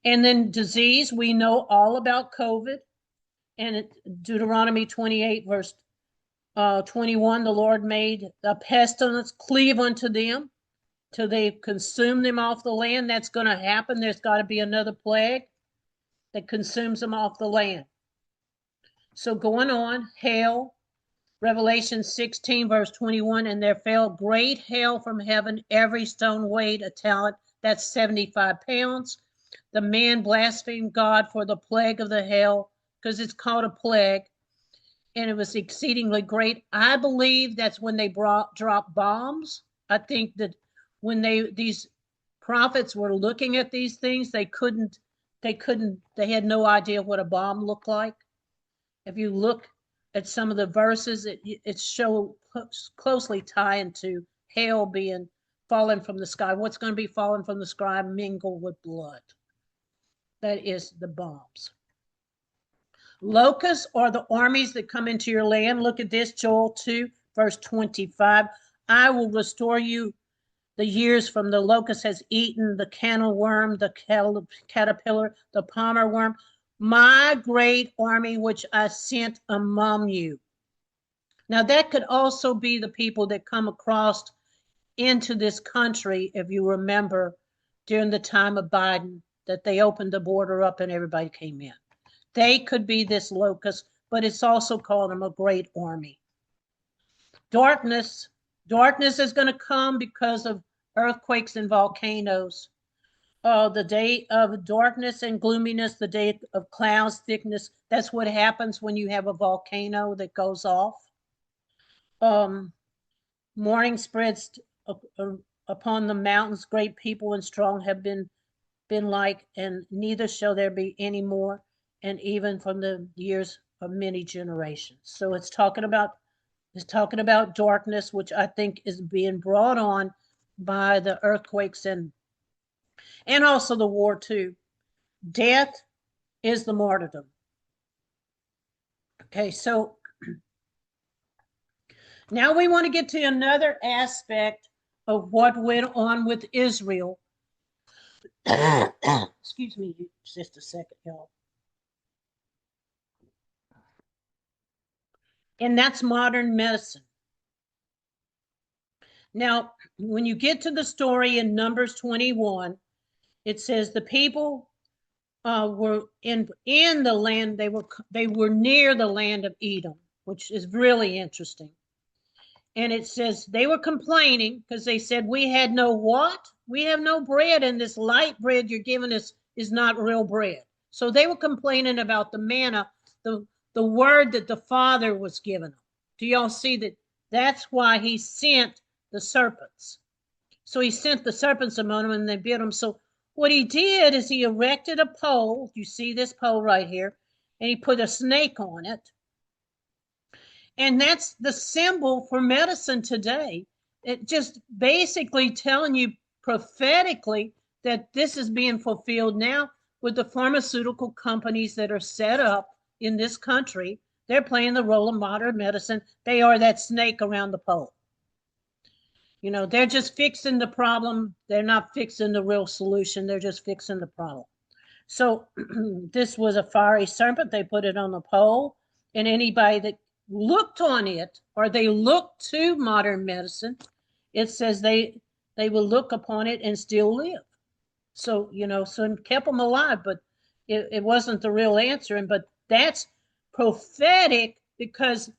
And then disease, we know all about COVID. And Deuteronomy 28, verse 21, the Lord made a pestilence cleave unto them till they consume them off the land. That's going to happen. There's got to be another plague that consumes them off the land. So going on, hail, Revelation 16, verse 21, and there fell great hail from heaven, every stone weighed a talent, that's 75 pounds. The man blasphemed God for the plague of the hail, because it's called a plague, and it was exceedingly great. I believe that's when they dropped bombs. I think that when these prophets were looking at these things, they had no idea what a bomb looked like. If you look at some of the verses, it's so closely tied into hail being fallen from the sky. What's going to be falling from the sky mingled with blood? That is the bombs. Locusts are the armies that come into your land. Look at this, Joel 2, verse 25. I will restore you the years from the locust has eaten, the cannel worm, the caterpillar, the palmer worm, my great army which I sent among you. Now that could also be the people that come across into this country, if you remember, during the time of Biden, that they opened the border up and everybody came in. They could be this locust, but it's also called them a great army. Darkness is going to come because of earthquakes and volcanoes. The day of darkness and gloominess, the day of clouds, thickness, that's what happens when you have a volcano that goes off. Morning spreads upon the mountains, great people and strong have been like, and neither shall there be any more, and even from the years of many generations. So it's talking about darkness, which I think is being brought on by the earthquakes and also the war too. Death is the martyrdom. Okay, so now we want to get to another aspect of what went on with Israel. Excuse me just a second, y'all. And that's modern medicine. Now, when you get to the story in Numbers 21, it says the people were in the land, they were near the land of Edom, which is really interesting. And it says they were complaining because they said, we had no what? We have no bread, and this light bread you're giving us is not real bread. So they were complaining about the manna, the the word that the Father was giving them. Do y'all see that? That's why he sent the serpents. So he sent the serpents among them and they bit them. So what he did is he erected a pole. You see this pole right here. And he put a snake on it. And that's the symbol for medicine today. It just basically telling you prophetically that this is being fulfilled now with the pharmaceutical companies that are set up in this country. They're playing the role of modern medicine. They are that snake around the pole. You know, they're just fixing the problem. They're not fixing the real solution. They're just fixing the problem. So this was a fiery serpent. They put it on the pole, and anybody that looked on it or they looked to modern medicine, it says they will look upon it and still live. So, you know, so it kept them alive, but it wasn't the real answer. But that's prophetic because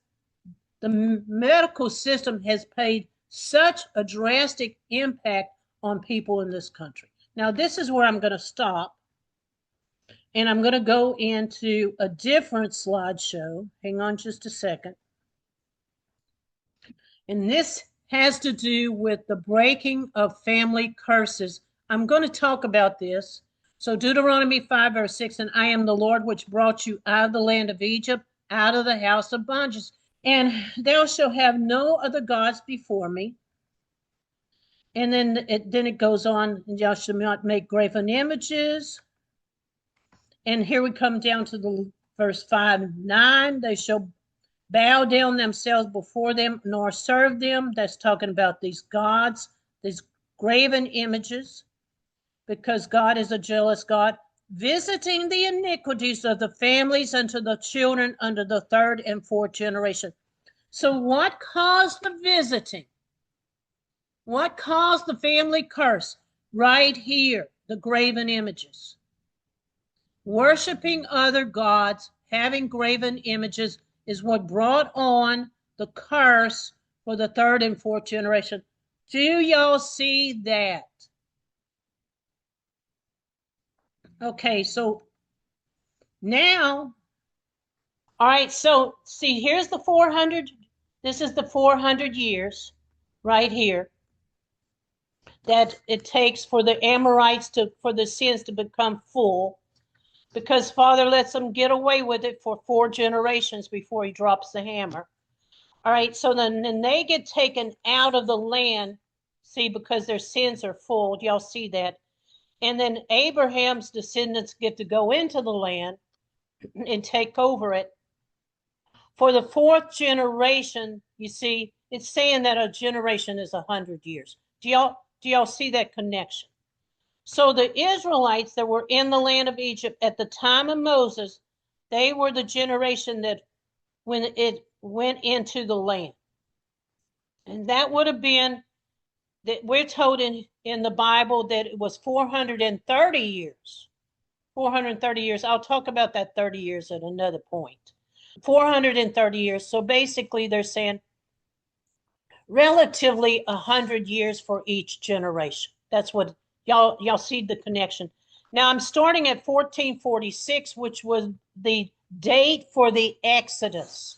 the medical system has paid such a drastic impact on people in this country. Now, this is where I'm going to stop. And I'm going to go into a different slideshow. Hang on just a second. And this has to do with the breaking of family curses. I'm going to talk about this. So Deuteronomy 5 verse 6, and I am the Lord which brought you out of the land of Egypt, out of the house of bondage. And thou shalt have no other gods before me. And then it goes on, and thou shalt not make graven images. And here we come down to the verse 5 and 9. They shall bow down themselves before them, nor serve them. That's talking about these gods, these graven images, because God is a jealous God, visiting the iniquities of the families unto the children under the third and fourth generation. So what caused the visiting? What caused the family curse? Right here, the graven images. Worshipping other gods, having graven images is what brought on the curse for the third and fourth generation. Do y'all see that? Okay, so now, all right, so see, here's the 400. This is the 400 years right here that it takes for the Amorites for the sins to become full, because Father lets them get away with it for 4 generations before he drops the hammer. All right, so then they get taken out of the land, see, because their sins are full. Y'all see that? And then Abraham's descendants get to go into the land and take over it. For the 4th generation, you see, it's saying that a generation is 100 years. Do y'all see that connection? So the Israelites that were in the land of Egypt at the time of Moses, they were the generation that when it went into the land. And that would have been, that we're told in the Bible that it was 430 years. 430 years. I'll talk about that 30 years at another point. 430 years. So basically they're saying relatively 100 years for each generation. That's what y'all see the connection. Now I'm starting at 1446, which was the date for the Exodus,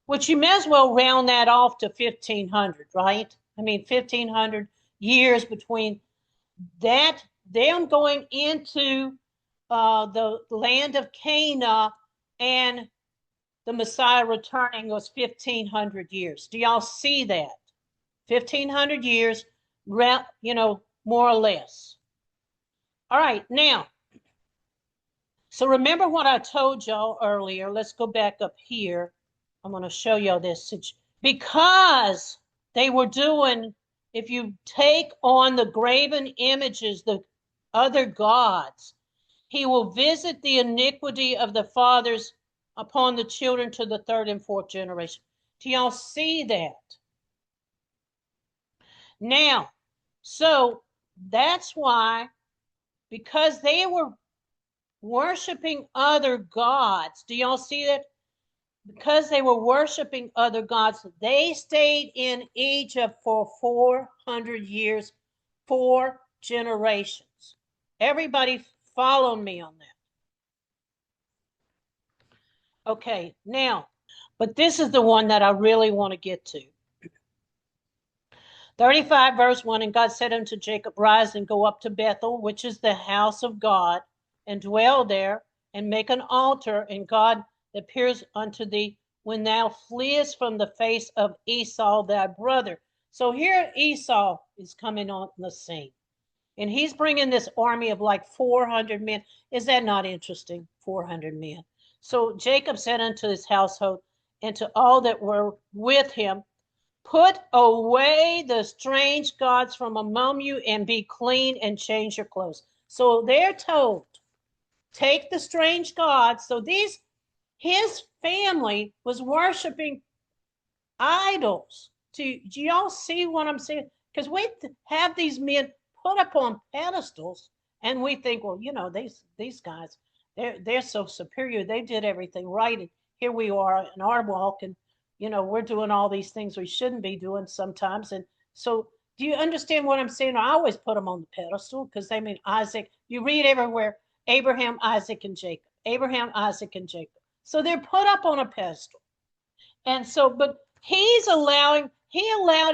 which you may as well round that off to 1500, right? I mean, 1500 years between that, them going into the land of Canaan and the Messiah returning was 1500 years. Do y'all see that? 1500 years, you know, more or less. All right, now, so remember what I told y'all earlier. Let's go back up here. I'm going to show y'all this. Because they were doing, if you take on the graven images, the other gods, he will visit the iniquity of the fathers upon the children to the 3rd and 4th generation. Do y'all see that? Now, so that's why, because they were worshiping other gods, do y'all see that? Because they were worshiping other gods, they stayed in Egypt for 400 years, 4 generations. Everybody follow me on that. Okay, now, but this is the one that I really want to get to. 35 verse 1, and God said unto Jacob, rise and go up to Bethel, which is the house of God, and dwell there, and make an altar, and God appears unto thee when thou fleest from the face of Esau thy brother. So here Esau is coming on the scene, and he's bringing this army of like 400 men. Is that not interesting? 400 men. So Jacob said unto his household and to all that were with him, put away the strange gods from among you and be clean and change your clothes. So they're told, take the strange gods. So his family was worshiping idols. Do y'all see what I'm saying? Because we have these men put up on pedestals, and we think, well, these guys, they're so superior. They did everything right, and here we are in our walk, and we're doing all these things we shouldn't be doing sometimes. And so, do you understand what I'm saying? I always put them on the pedestal because they mean Isaac. You read everywhere Abraham, Isaac, and Jacob. Abraham, Isaac, and Jacob. So they're put up on a pedestal. And so, but he allowed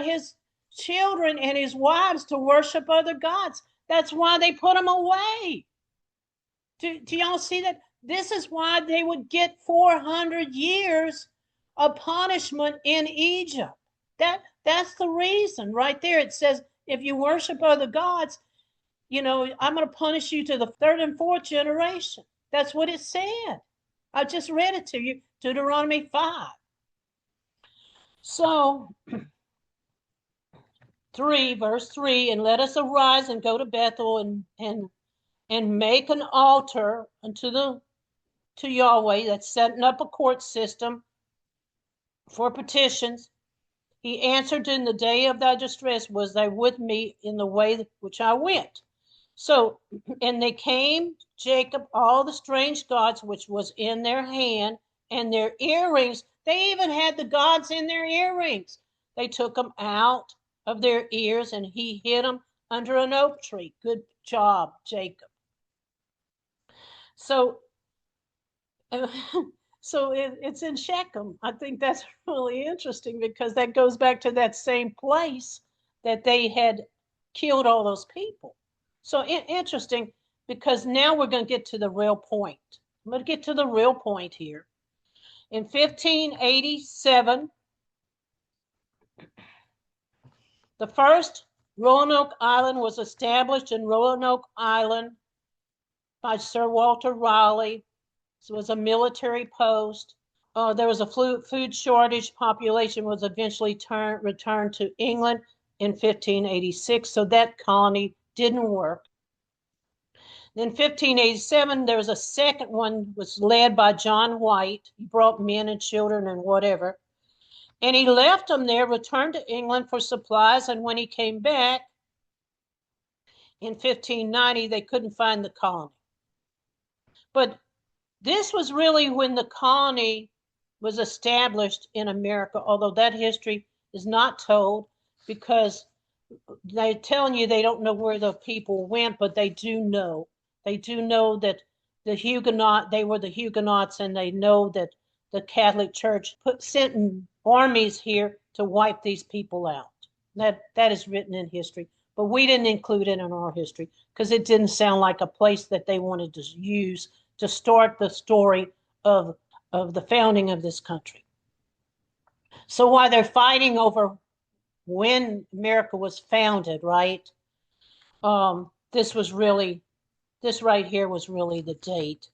his children and his wives to worship other gods. That's why they put them away. Do y'all see that? This is why they would get 400 years of punishment in Egypt. That's the reason right there. It says, if you worship other gods, I'm going to punish you to the third and fourth generation. That's what it said. I just read it to you, Deuteronomy 5. So, verse 3, and let us arise and go to Bethel and make an altar to Yahweh. That's setting up a court system for petitions. He answered, in the day of thy distress was thy with me in the way which I went. So, and they came, Jacob, all the strange gods which was in their hand, and their earrings. They even had the gods in their earrings. They took them out of their ears, and he hid them under an oak tree. Good job, Jacob. So, it's in Shechem. I think that's really interesting because that goes back to that same place that they had killed all those people. So interesting, because now we're going to get to the real point. I'm going to get to the real point here. In 1587, the first Roanoke Island was established in Roanoke Island by Sir Walter Raleigh. It was a military post. There was a food shortage. Population was eventually returned to England in 1586. So that colony didn't work. Then 1587, there was a second one, was led by John White. He brought men and children and whatever. And he left them there, returned to England for supplies. And when he came back in 1590, they couldn't find the colony. But this was really when the colony was established in America, although that history is not told because they're telling you they don't know where the people went, but they do know. They do know that they were the Huguenots, and they know that the Catholic Church sent armies here to wipe these people out. That is written in history, but we didn't include it in our history because it didn't sound like a place that they wanted to use to start the story of the founding of this country. So while they're fighting over when America was founded, right? This right here was really the date,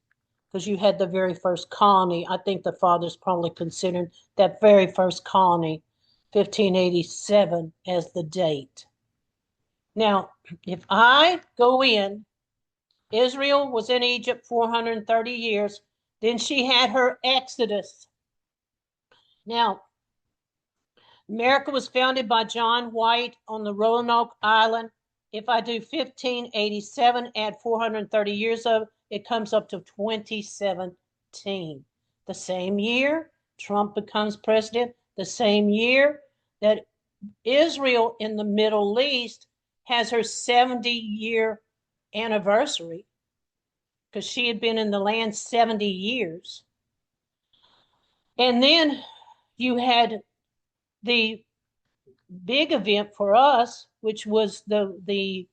because you had the very first colony. I think the fathers probably considered that very first colony, 1587, as the date. Now, if I go in, Israel was in Egypt 430 years. Then she had her Exodus. Now, America was founded by John White on the Roanoke Island. If I do 1587, add 430 years of it, comes up to 2017. The same year Trump becomes president, the same year that Israel in the Middle East has her 70-year anniversary, because she had been in the land 70 years. And then you had the big event for us, which was the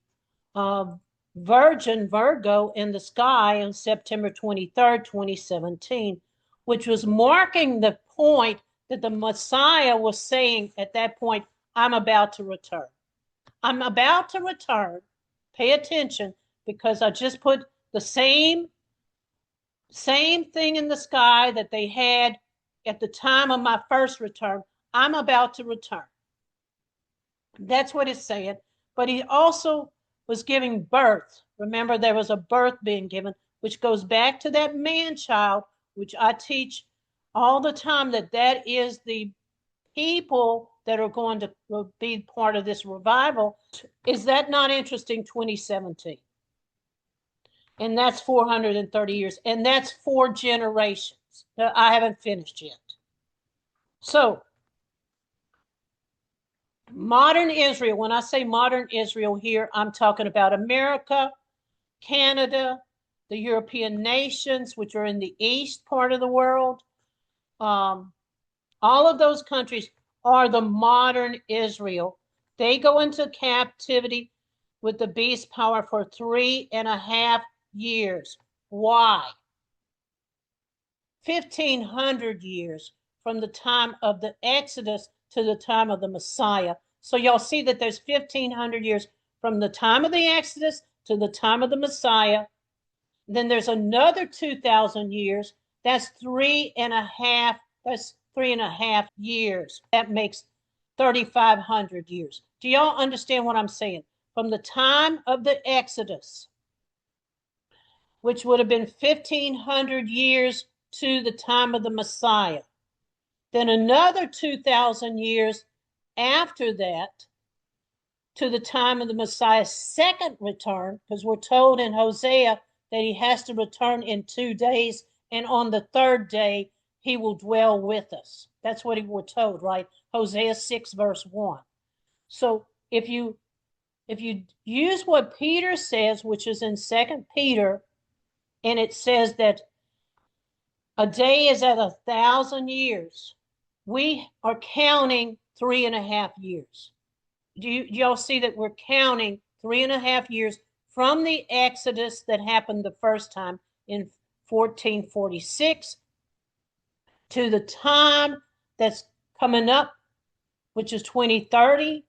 Virgin Virgo in the sky on September 23rd, 2017, which was marking the point that the Messiah was saying at that point, I'm about to return. I'm about to return. Pay attention, because I just put the same thing in the sky that they had at the time of my first return. I'm about to return. That's what it's saying. But he also was giving birth. Remember, there was a birth being given, which goes back to that man child, which I teach all the time, that is the people that are going to be part of this revival. Is that not interesting? 2017. And that's 430 years. And that's 4 generations. I haven't finished yet. So, modern Israel, when I say modern Israel here, I'm talking about America, Canada, the European nations, which are in the east part of the world. All of those countries are the modern Israel. They go into captivity with the beast power for 3.5 years. Why? 1,500 years from the time of the Exodus to the time of the Messiah. So y'all see that there's 1,500 years from the time of the Exodus to the time of the Messiah. Then there's another 2,000 years. That's 3.5. That's 3.5 years. That makes 3,500 years. Do y'all understand what I'm saying? From the time of the Exodus, which would have been 1,500 years to the time of the Messiah. Then another 2,000 years after that to the time of the Messiah's second return, because we're told in Hosea that he has to return in 2 days, and on the third day he will dwell with us. That's what we're told, right? Hosea 6 verse 1. So if you use what Peter says, which is in 2 Peter, and it says that a day is at 1,000 years, we are counting 3.5 years. Do y'all see that we're counting 3.5 years from the Exodus that happened the first time in 1446 to the time that's coming up, which is 2030?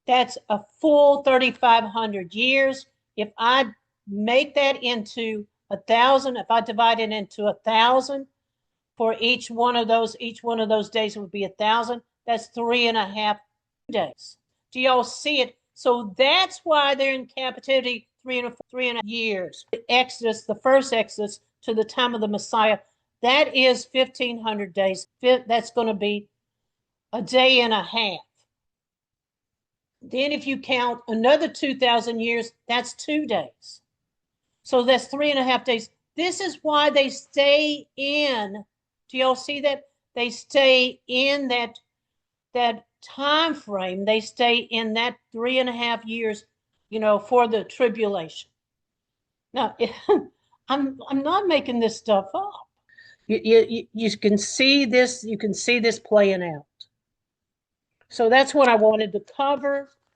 That's a full 3,500 years. If I make that into 1,000, if I divide it into 1,000 for each one of those days would be 1,000. That's 3.5 days. Do y'all see it? So that's why they're in captivity 3.5 years. The Exodus, the first Exodus to the time of the Messiah, that is 1,500 days. That's going to be a day and a half. Then if you count another 2,000 years, that's 2 days. So that's 3.5 days. This is why they stay in. Do y'all see that? They stay in that time frame. They stay in that 3.5 years, for the tribulation. Now, I'm not making this stuff up. You can see this. You can see this playing out. So that's what I wanted to cover.